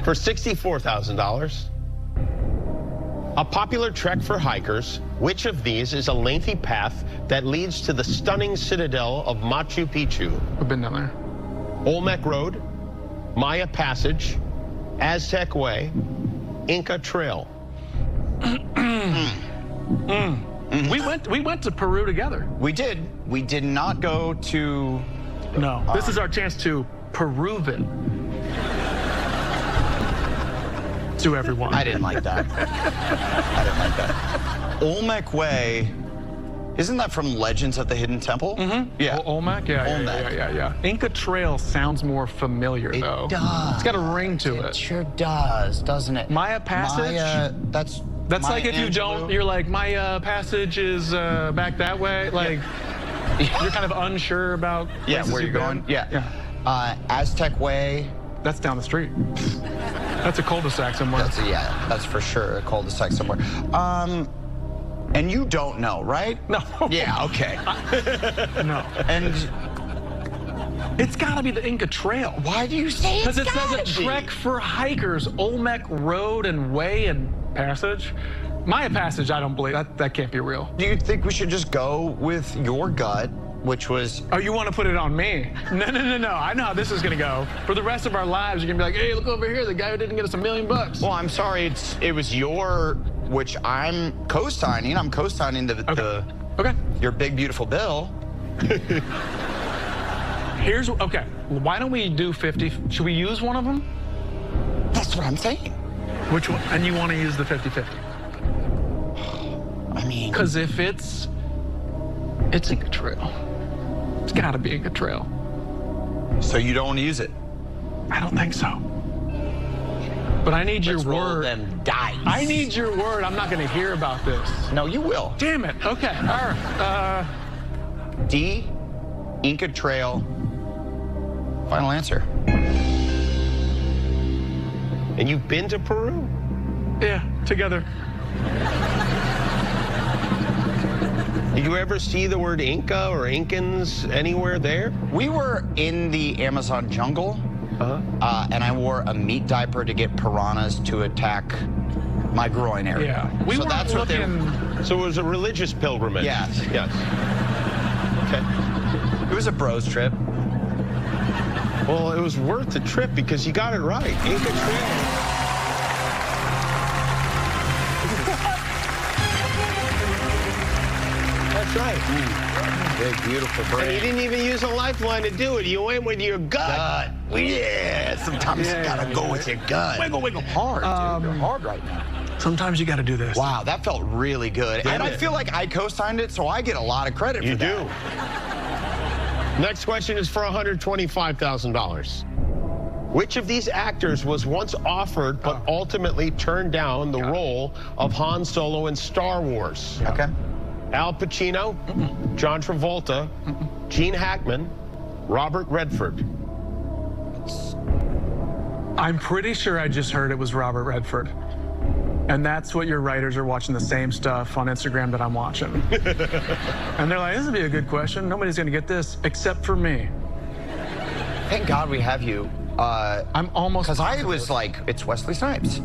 For $64,000. A popular trek for hikers, which of these is a lengthy path that leads to the stunning citadel of Machu Picchu? I've been down there. Olmec Road, Maya Passage, Aztec Way, Inca Trail. We went to Peru together. We did. We did not go to. No. This is our chance to prove it to everyone. I didn't like that. I didn't like that. Olmec Way. Isn't that from Legends at the Hidden Temple? Mm-hmm. Yeah. Olmec? Yeah. Inca Trail sounds more familiar, though. It does. It's got a ring to it. It sure does, doesn't it? Maya Passage? That's That's Maya like if you Angelou. don't, you're like, my passage is back that way. Like, you're kind of unsure about places where you're you've going. been. Yeah. Aztec Way. That's down the street. That's a cul-de-sac somewhere. That's for sure a cul-de-sac somewhere. And you don't know, right? No. Yeah, okay. No. And It's got to be the Inca Trail. why do you say Because it says a trek for hikers, Olmec Road and Way and Passage. Maya Passage, I don't believe that can't be real. Do you think we should just go with your gut, which was... Oh, you want to put it on me? No. I know how this is going to go. For the rest of our lives, you're going to be like, hey, look over here, the guy who didn't get us $1 million. Well, I'm sorry, it was your, which I'm co-signing. I'm co-signing Okay. your big, beautiful bill. Okay, why don't we do 50? Should we use one of them? That's what I'm saying. Which one? And you want to use the 50-50? I mean... Because if it's Inca Trail. It's got to be Inca Trail. So you don't want to use it? I don't think so. But I need your Let's roll word. them dice. I need your word. I'm not going to hear about this. No, you will. Damn it. Okay. All right. D, Inca Trail. Final answer. And you've been to Peru? Yeah, together. Did you ever see the word Inca or Incans anywhere there? We were in the Amazon jungle, and I wore a meat diaper to get piranhas to attack my groin area. Yeah. We so weren't that's what looking... So it was a religious pilgrimage? Yes. Yes. Okay. It was a bros trip. Well, it was worth the trip because you got it right. Inca Trail. That's right. Big, beautiful And brain. you didn't even use a lifeline to do it. You went with your gut. Yeah, sometimes you gotta go with your gut. Wiggle. Hard, dude. You're hard right now. Sometimes you got to do this. Wow, that felt really good. And I it? feel like I co-signed it, so I get a lot of credit You for that. do. Next question is for $125,000. Which of these actors was once offered but ultimately turned down the role of Han Solo in Star Wars? Okay. Al Pacino, John Travolta, Gene Hackman, Robert Redford. I'm pretty sure I just heard it was Robert Redford. And that's what your writers are watching the same stuff on Instagram that I'm watching. And they're like, this would be a good question. Nobody's going to get this except for me. Thank God we have you. I'm almost... Because I was like, it's Wesley Snipes.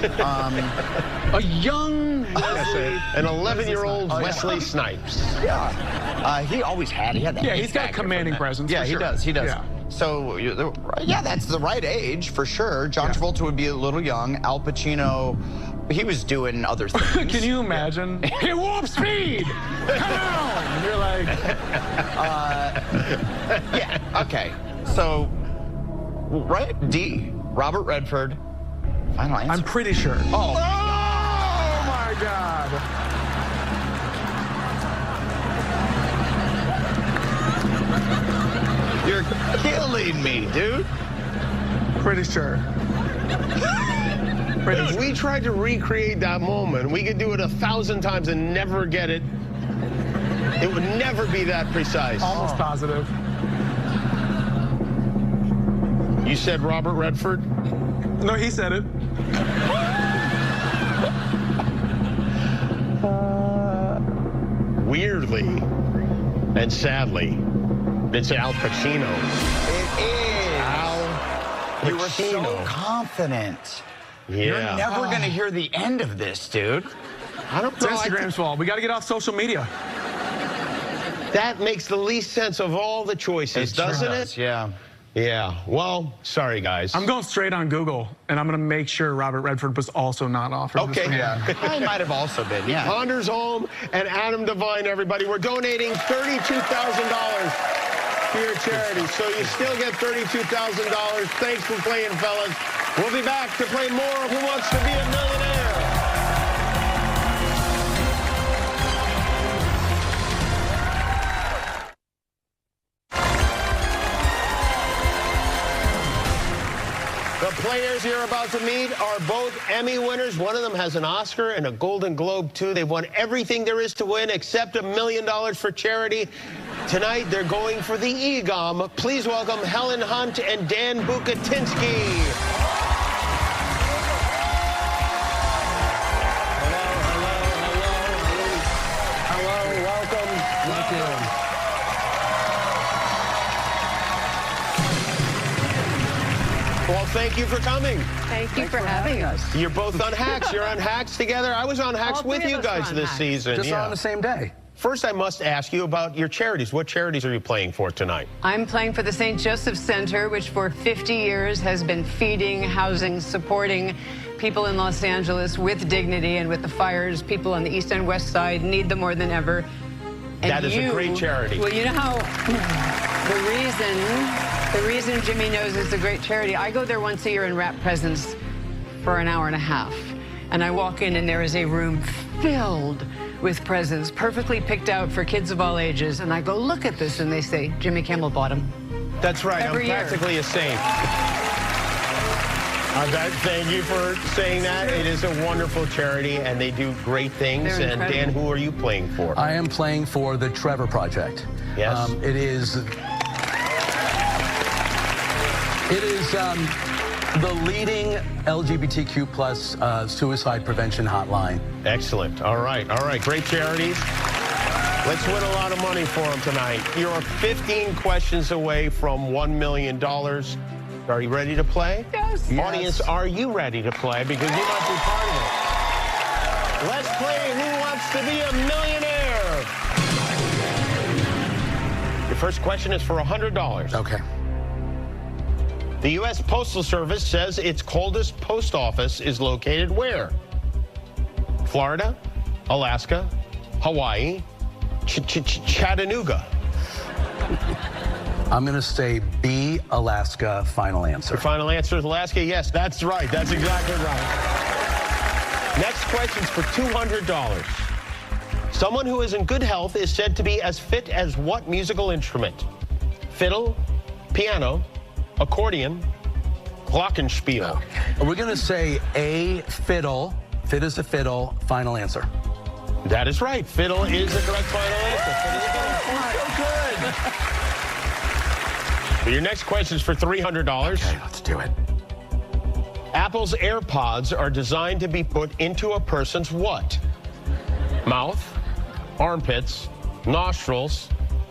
A young An 11-year-old Wesley Snipes. Yeah. He always had. He had that. Yeah, he's got commanding presence. Yeah, for he sure. does. He does. Yeah. So, yeah, that's the right age for sure. John Travolta would be a little young. Al Pacino, he was doing other things. Can you imagine? Hey, warp speed! Come on! And you're like... Yeah, okay. So, right, D, Robert Redford. Final answer. I'm pretty sure. Oh. Oh, my God. You're killing me, dude. Pretty sure. If we tried to recreate that moment, we could do it 1,000 times and never get it. It would never be that precise. Almost positive. You said Robert Redford? No, he said it. Weirdly and sadly, it's Al Pacino. It is. Al You were so Pacino. confident. Yeah. You're never going to hear the end of this, dude. I don't It's know. Instagram's fault. We got to get off social media. That makes the least sense of all the choices, doesn't it? Yeah. Yeah. Well, sorry, guys. I'm going straight on Google, and I'm going to make sure Robert Redford was also not offered. Okay. This I might have also been, yeah. Ponder's Home and Adam Devine, everybody. We're donating $32,000 to your charity. So you still get $32,000. Thanks for playing, fellas. We'll be back to play more of Who Wants to Be a Millionaire? The players you're about to meet are both Emmy winners. One of them has an Oscar and a Golden Globe, too. They've won everything there is to win except $1 million for charity. Tonight, they're going for the EGOM. Please welcome Helen Hunt and Dan Bukatinsky. Hello, welcome. Well, thank you for coming. Thank you for having us. You're both on Hacks. You're on Hacks together. I was on Hacks All with three you of us guys were on this Hacks. season. Just yeah. on the same day. First, I must ask you about your charities. What charities are you playing for tonight? I'm playing for the St. Joseph Center, which for 50 years has been feeding, housing, supporting people in Los Angeles with dignity, and with the fires, people on the east and west side need them more than ever. And That is a great charity. Well, you know how the reason Jimmy knows it's a great charity, I go there once a year and wrap presents for an hour and a half. And I walk in and there is a room filled with presents, perfectly picked out for kids of all ages. And I go, look at this. And they say, Jimmy Kimmel bought them. That's right. Every I'm year. practically a saint. Thank you for saying that. It is a wonderful charity, and they do great things. They're And Dan, incredible. who are you playing for? I am playing for the Trevor Project. Yes. It is the leading LGBTQ plus suicide prevention hotline. Excellent. All right. All right. Great charities. Let's win a lot of money for them tonight. You're 15 questions away from $1 million. Are you ready to play? Yes. Audience, are you ready to play? Because you might be part of it. Let's play Who Wants to Be a Millionaire? Your first question is for $100. Okay. The U.S. Postal Service says its coldest post office is located where? Florida, Alaska, Hawaii, Chattanooga. I'm going to say B, Alaska, final answer. Your final answer is Alaska? Yes, that's right. That's exactly right. Next question's for $200. Someone who is in good health is said to be as fit as what musical instrument? Fiddle, piano, accordion, glockenspiel. We're going to say A, fiddle. Fit as a fiddle, final answer. That is right. Fiddle is the correct final answer. Fiddle is the correct. So good. Your next question is for $300. Okay, let's do it. Apple's AirPods are designed to be put into a person's what? Mouth, armpits, nostrils,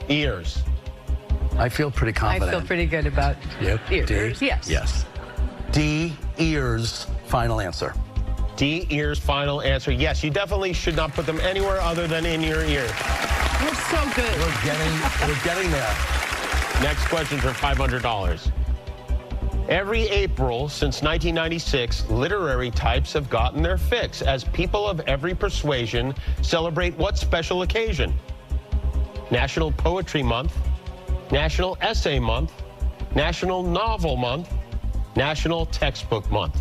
ears. I feel pretty I confident. feel pretty good about Yep. ears. D? Yes. Yes. D, ears, final answer. D, ears, final answer. Yes, you definitely should not put them anywhere other than in your ear. That's so good. We're getting there. Next question for $500. Every April since 1996, literary types have gotten their fix as people of every persuasion celebrate what special occasion? National Poetry Month, National Essay Month, National Novel Month, National Textbook Month.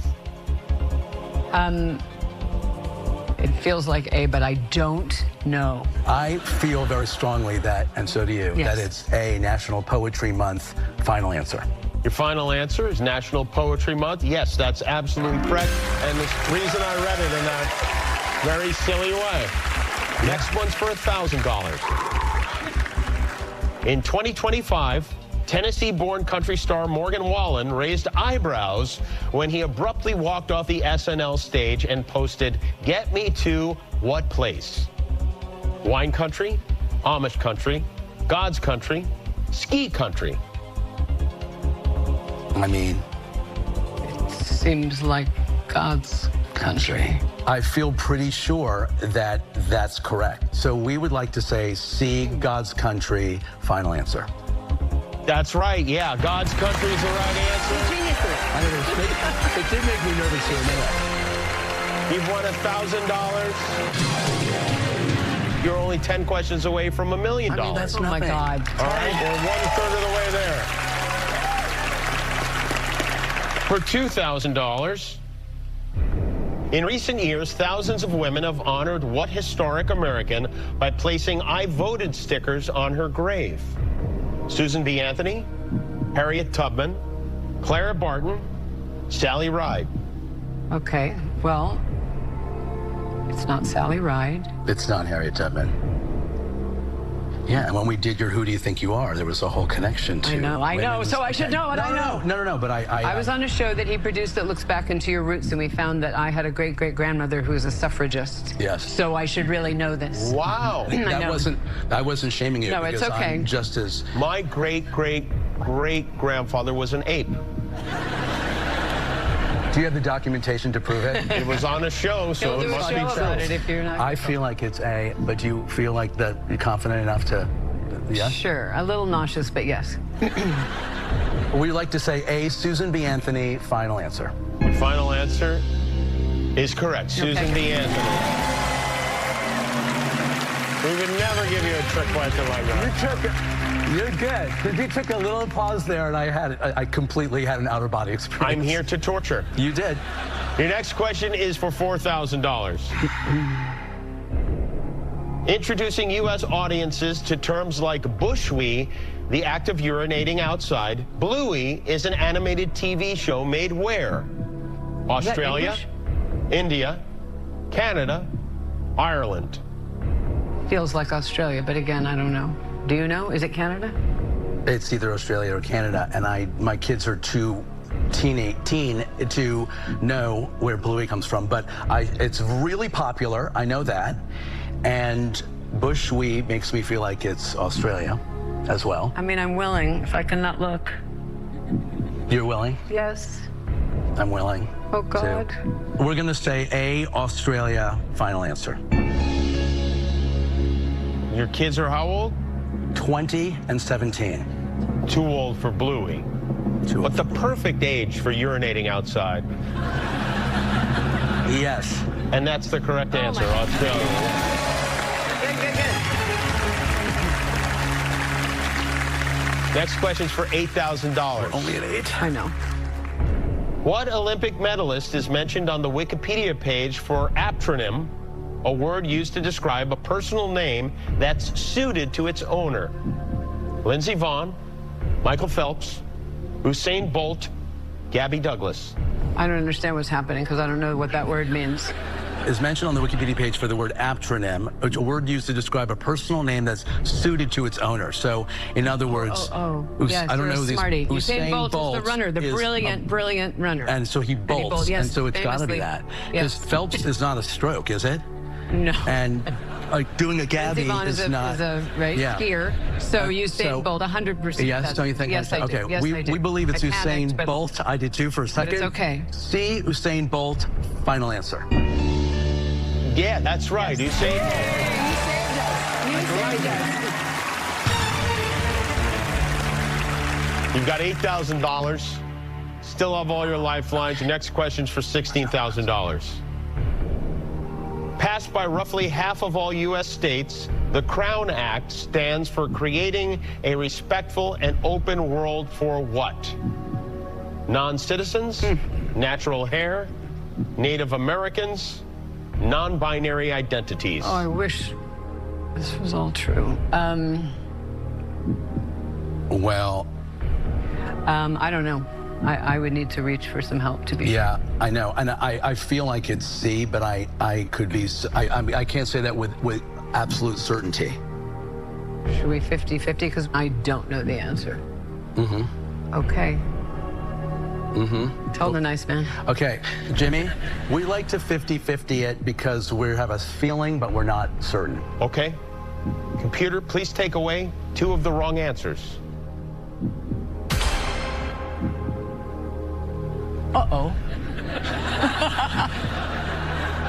It feels like A, but I don't know. I feel very strongly that, and so do you, Yes. that it's a National Poetry Month. Final answer. Your final answer is National Poetry Month. Yes, that's absolutely correct. And the reason I read it in that very silly way. Next one's for $1,000. In 2025, Tennessee-born country star Morgan Wallen raised eyebrows when he abruptly walked off the SNL stage and posted, "Get me to what place? Wine country, Amish country, God's country, ski country." I mean, Seems like God's country. I feel pretty sure that that's correct. So we would like to say C, God's country. Final answer. That's right, yeah. God's country is the right answer. I know, it did make me nervous here a minute. You've won $1,000. You're only 10 questions away from $1 million. I mean, that's Oh my nothing. God. All right, we're 1/3 of the way there. For $2,000, in recent years, thousands of women have honored what historic American by placing "I voted" stickers on her grave? Susan B. Anthony, Harriet Tubman, Clara Barton, Sally Ride. Okay, well, it's not Sally Ride. It's not Harriet Tubman. Yeah, and when we did your Who Do You Think You Are, there was a whole connection to I know, women's- so I should know it, I know. No, but I was on a show that he produced that looks back into your roots, and we found that I had a great-great-grandmother who was a suffragist. Yes. So I should really know this. Wow. I wasn't shaming you. No, it's because okay. I'm just as... My great-great-great-grandfather was an ape. Do you have the documentation to prove it? It was on a show, so He'll it do a must show be about it true. if you're not. I feel like it's A, but do you feel like that you're confident enough to... Yeah? Sure, a little nauseous, but yes. We like to say A, Susan B. Anthony. Final answer. Your final answer is correct. Susan B. Anthony. We would never give you a trick question like that. You're good. Because you took a little pause there, and I completely had an outer-body experience. I'm here to torture. You did. Your next question is for $4,000. Introducing U.S. audiences to terms like bushwee, the act of urinating outside. Bluey is an animated TV show made where? Australia, India, Canada, Ireland. Feels like Australia, but again, I don't know. Do you know? Is it Canada? It's either Australia or Canada, and my kids are too teen to know where Bluey comes from, but it's really popular. I know that. And bushwee makes me feel like it's Australia as well. I mean, I'm willing, if I can not look. You're willing? Yes. I'm willing. Oh, God. We're going to say A, Australia. Final answer. Your kids are how old? 20 and 17. Too old for Bluey. But the perfect age for urinating outside. Yes. And that's the correct answer, Australia. Good. Next question's for $8,000. Only at 8. I know. What Olympic medalist is mentioned on the Wikipedia page for aptronym, a word used to describe a personal name that's suited to its owner? Lindsey Vonn, Michael Phelps, Usain Bolt, Gabby Douglas. I don't understand what's happening because I don't know what that word means. Is mentioned on the Wikipedia page for the word aptronym, a word used to describe a personal name that's suited to its owner. So, in other words, Yes, I don't you're know a these. smarty. Usain Bolt is the runner, the brilliant runner. And so he bolts, and so it's got to be famously- that. Because Yes. Phelps is not a stroke, is it? No. And like doing a Gabby Lindsey Vonn is not. is a Yeah. skier. So Usain so- Bolt, 100%. Yes, don't you think? Yes, I do. Okay, Yes, I do. we believe it's I Usain panicked, but- Bolt. I did too for a second. it's okay. C, Usain Bolt. Final answer. Yeah, that's right. You saved You saved us. You saved us. You've got $8,000. Still have all your lifelines. Your next question's for $16,000. Passed by roughly half of all U.S. states, the Crown Act stands for creating a respectful and open world for what? Non-citizens, natural hair, Native Americans, non-binary identities. Oh, I wish this was all true. Well, I don't know. I would need to reach for some help to be yeah, I know. And I feel like it's C, but I could be, I can't say that with absolute certainty. sure. Should we 50-50? Because I don't know the answer. Mm-hmm. Okay. Mm-hmm. Told a nice man. Okay, Jimmy, we like to 50-50 it because we have a feeling, but we're not certain. Okay. Computer, please take away 2 of the wrong answers. Uh-oh.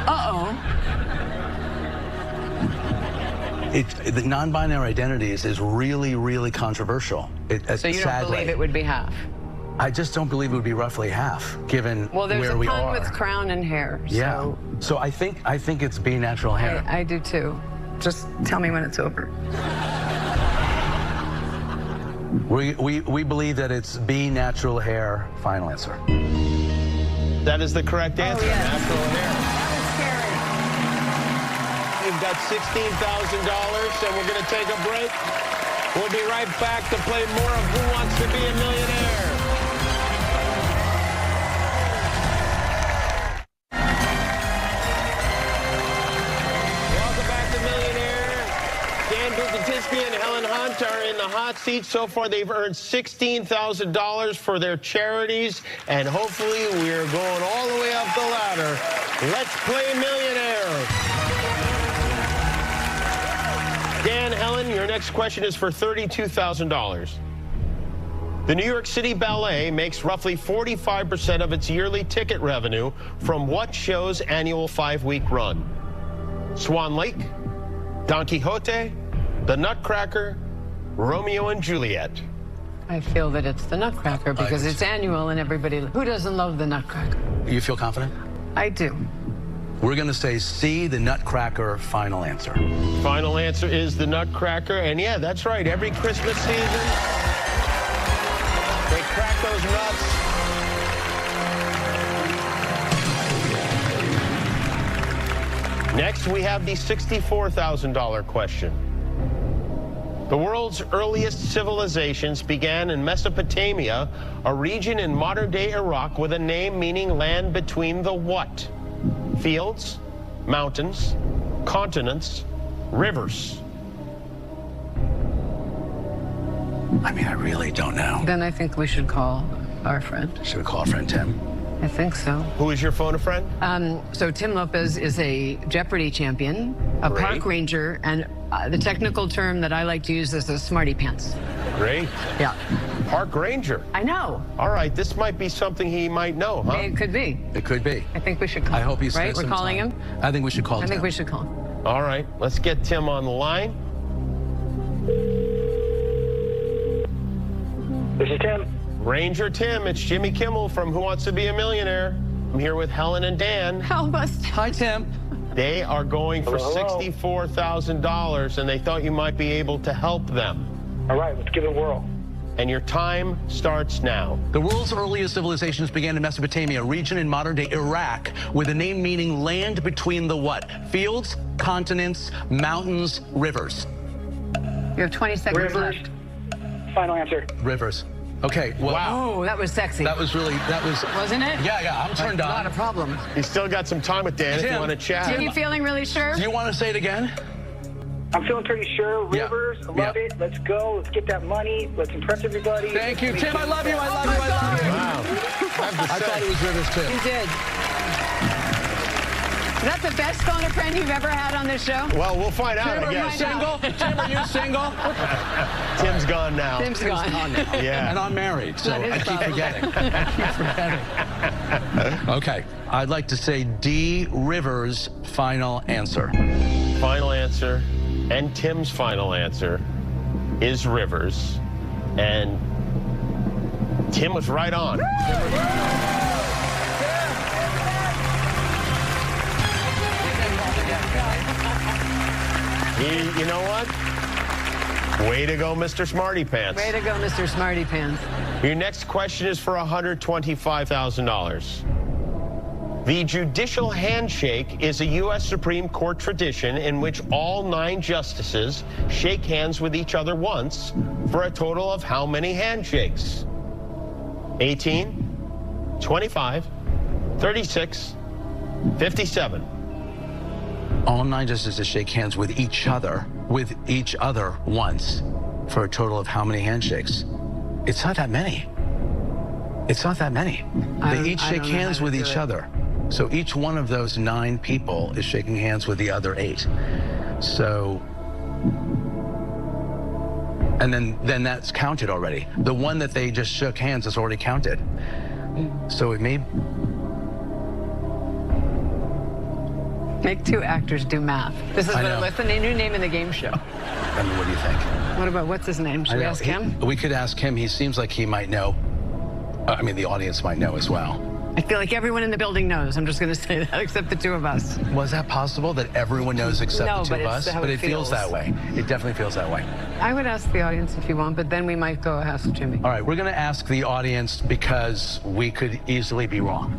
Uh-oh. The non-binary identities is really, really controversial. So you don't believe it would be half? I just don't believe it would be roughly half, given Well, there's where a we pun are. with crown and hair. Yeah. So I think it's B, natural hair. I do too. Just tell me when it's over. We believe that it's B, natural hair. Final answer. That is the correct answer. yes. Natural hair. That You've got $16,000, and we're going to take a break. We'll be right back to play more of Who Wants to Be a Millionaire? Welcome back to Millionaire. Dan Bukatinski and Helen Hunt are in the hot seat. So far, they've earned $16,000 for their charities, and hopefully we're going all the way up the ladder. Let's play Millionaire. Dan, Helen, your next question is for $32,000. The New York City Ballet makes roughly 45% of its yearly ticket revenue from what show's annual 5-week run? Swan Lake, Don Quixote, The Nutcracker, Romeo and Juliet. I feel that it's the Nutcracker because it's annual and everybody... Who doesn't love the Nutcracker? You feel confident? I do. We're going to say C, the Nutcracker. Final answer. Final answer is The Nutcracker. And yeah, that's right. Every Christmas season, they crack those nuts. Next, we have the $64,000 question. The world's earliest civilizations began in Mesopotamia, a region in modern-day Iraq with a name meaning land between the what? Fields, mountains, continents, rivers. I mean, I really don't know. Then I think we should call our friend. Should we call our friend Tim? I think so. Who is your phone a friend? So Tim Lopez is a Jeopardy champion, a Great. park ranger, and the technical term that I like to use is a smarty pants. Great. Yeah. Park ranger. I know. All right, this might be something he might know, huh? It could be. It could be. I think we should call I him. hope he's right. We're calling him. I think we should call I Tim. think we should call him. All right, let's get Tim on the line. This is Tim. Ranger Tim, it's Jimmy Kimmel from Who Wants to Be a Millionaire. I'm here with Helen and Dan. Help us. Hi, Tim. They are going for Hello. $64,000, and they thought you might be able to help them. All right, let's give it a whirl. And your time starts now. The world's earliest civilizations began in Mesopotamia, a region in modern-day Iraq, with a name meaning land between the what? Fields, continents, mountains, rivers. You have 20 seconds Rivers. left. Final answer. Rivers. Okay, well, Wow. Oh, that was sexy. that was, Wasn't it? yeah, I'm turned Not a on. problem. You still got some time with Dan if you Tim. want to chat. Are you feeling really sure? Do you want to say it again? I'm feeling pretty sure. Yeah. Rivers, I love Yeah. it. Let's go. Let's get that money. Let's impress everybody. Thank you, Let's Tim. make I it love you. I fun. love you. I love you. Wow. I thought it was Rivers, too. You did. that the best phone a friend you've ever had on this show? Well, we'll find out, Tim, I are you guess. single? Tim, are you single? Tim's gone now. Tim's gone. Yeah. And I'm married, so Not his I keep problem. forgetting. I keep forgetting. Okay, I'd like to say D. Rivers' final answer. Final answer, and Tim's final answer, is Rivers. And Tim was right on. You know what? Way to go, Mr. Smarty Pants. Way to go, Mr. Smarty Pants. Your next question is for $125,000. The judicial handshake is a U.S. Supreme Court tradition in which all 9 justices shake hands with each other once for a total of how many handshakes? 18, 25, 36, 57. All 9 justices shake hands with each other once for a total of how many handshakes? It's not that many. It's not that many. They each shake hands with each other. So each one of those 9 people is shaking hands with the other 8. So, and then that's counted already. The one that they just shook hands is already counted. So it may... Make 2 actors do math. This is what's the new name in the game show. I mean, what do you think? What about, what's his name? Should we ask him? We could ask him. He seems like he might know. I mean, the audience might know as well. I feel like everyone in the building knows. I'm just going to say that, except the 2 of us. Was that possible that everyone knows except the 2 of us? But it feels that way. It definitely feels that way. I would ask the audience if you want, but then we might go ask Jimmy. All right, we're going to ask the audience because we could easily be wrong.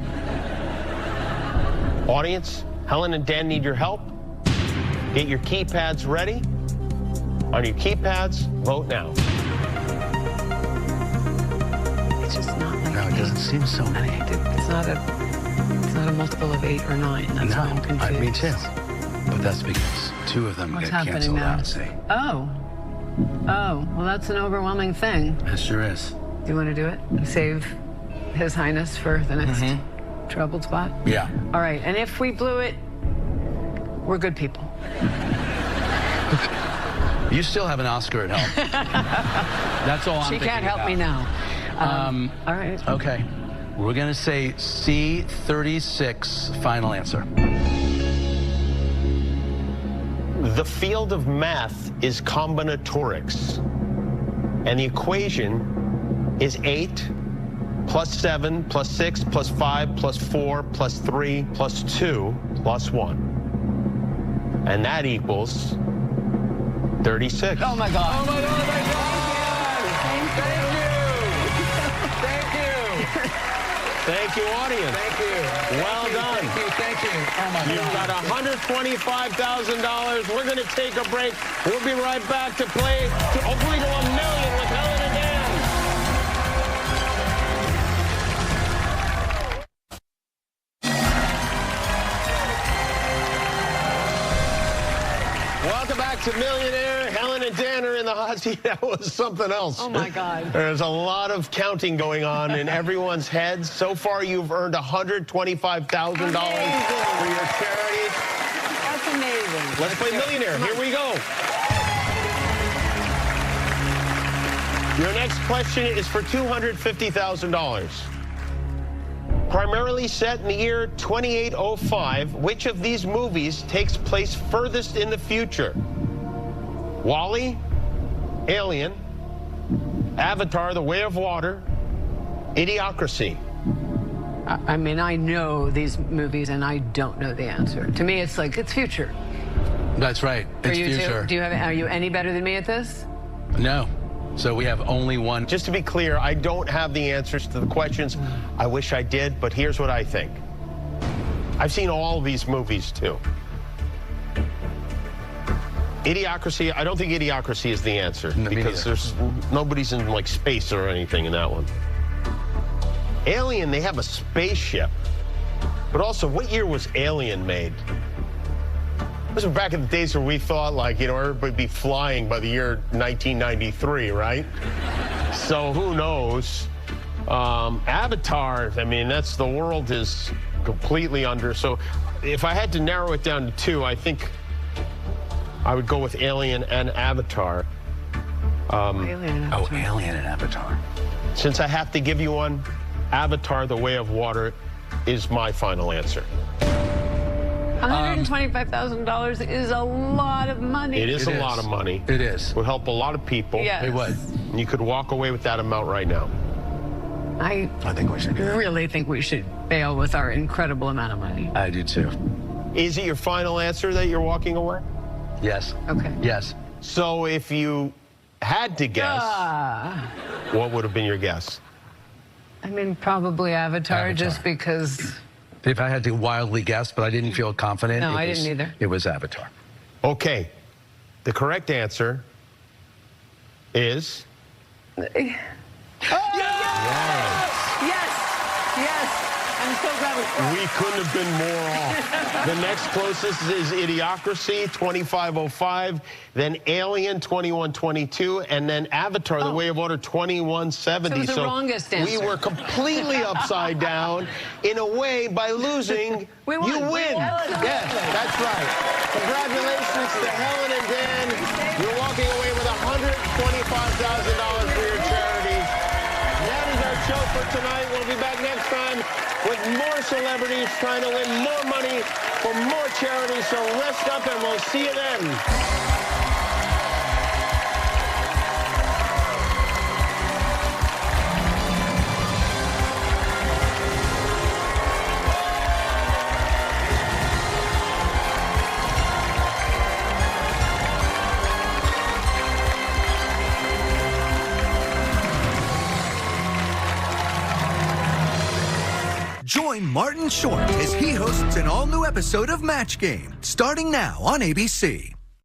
Audience, Helen and Dan need your help. Get your keypads ready. On your keypads, vote now. It's just not like No, it doesn't seem so many. It's not a multiple of 8 or 9. That's why I'm confused. Me too. But that's because 2 of them What's get happening canceled now? out, see? Oh, well, that's an overwhelming thing. It sure is. Do you want to do it? Save His Highness for the next troubled spot? Yeah. All right, and if we blew it, we're good people. You still have an Oscar at home. That's all I'm She thinking can't help about. me now. All right. Okay. We're going to say C36, final answer. The field of math is combinatorics. And the equation is 8 plus 7 plus 6 plus 5 plus 4 plus 3 plus 2 plus 1. And that equals 36. Oh, my God. Oh, my God. Thank you, audience. Thank you. Well done. Thank you. Oh, my You've God. got $125,000. We're going to take a break. We'll be right back to play to hopefully go $1 million with Helen and Dan. Welcome back to Millionaire. Helen and Dan are in the hot seat. That was something else. Oh, my God. There's a lot of counting going on in everyone's heads. So far, you've earned $125,000 for your charity. That's amazing. Let's play Millionaire. Here we go. Your next question is for $250,000. Primarily set in the year 2805, which of these movies takes place furthest in the future? WALL-E, Alien, Avatar, The Way of Water, Idiocracy. I mean, I know these movies, and I don't know the answer. To me, it's like, it's future. That's right. For It's you future. too? Are you any better than me at this? No. So we have only one. Just to be clear, I don't have the answers to the questions. I wish I did, but here's what I think. I've seen all of these movies, too. Idiocracy, I don't think Idiocracy is the answer No, me because neither. there's nobody's in like space or anything in that one. Alien, they have a spaceship. But also, what year was Alien made? This was back in the days where we thought, like, you know, everybody would be flying by the year 1993, right? So who knows? Avatar, I mean, that's the world is completely under. So if I had to narrow it down to two, I think I would go with Alien and Avatar. Alien. Oh, Alien and Avatar. Since I have to give you one, Avatar: The Way of Water is my final answer. $125,000 is a lot of money. It is a lot of money. It is. It would help a lot of people. Yes. It would. And you could walk away with that amount right now. I think we should do that. really think we should bail with our incredible amount of money. I do too. Is it your final answer that you're walking away? Yes. Okay. Yes. So if you had to guess, what would have been your guess? I mean, probably Avatar, just because. If I had to wildly guess, but I didn't feel confident. No, I didn't either. It was Avatar. Okay. The correct answer is... Yes! I'm so glad we couldn't have been more off. The next closest is Idiocracy, 2505, then Alien, 2122, and then Avatar, The Way of Water, 2170. So it was the wrongest answer. We were completely upside down. In a way, by losing, We won. you win. Yes, that's right. Congratulations to Helen and Dan. You're walking away with $125,000 for your charities. That is our show for tonight. We'll be back next time with more celebrities trying to win more money for more charities. So rest up and we'll see you then. Join Martin Short as he hosts an all-new episode of Match Game, starting now on ABC.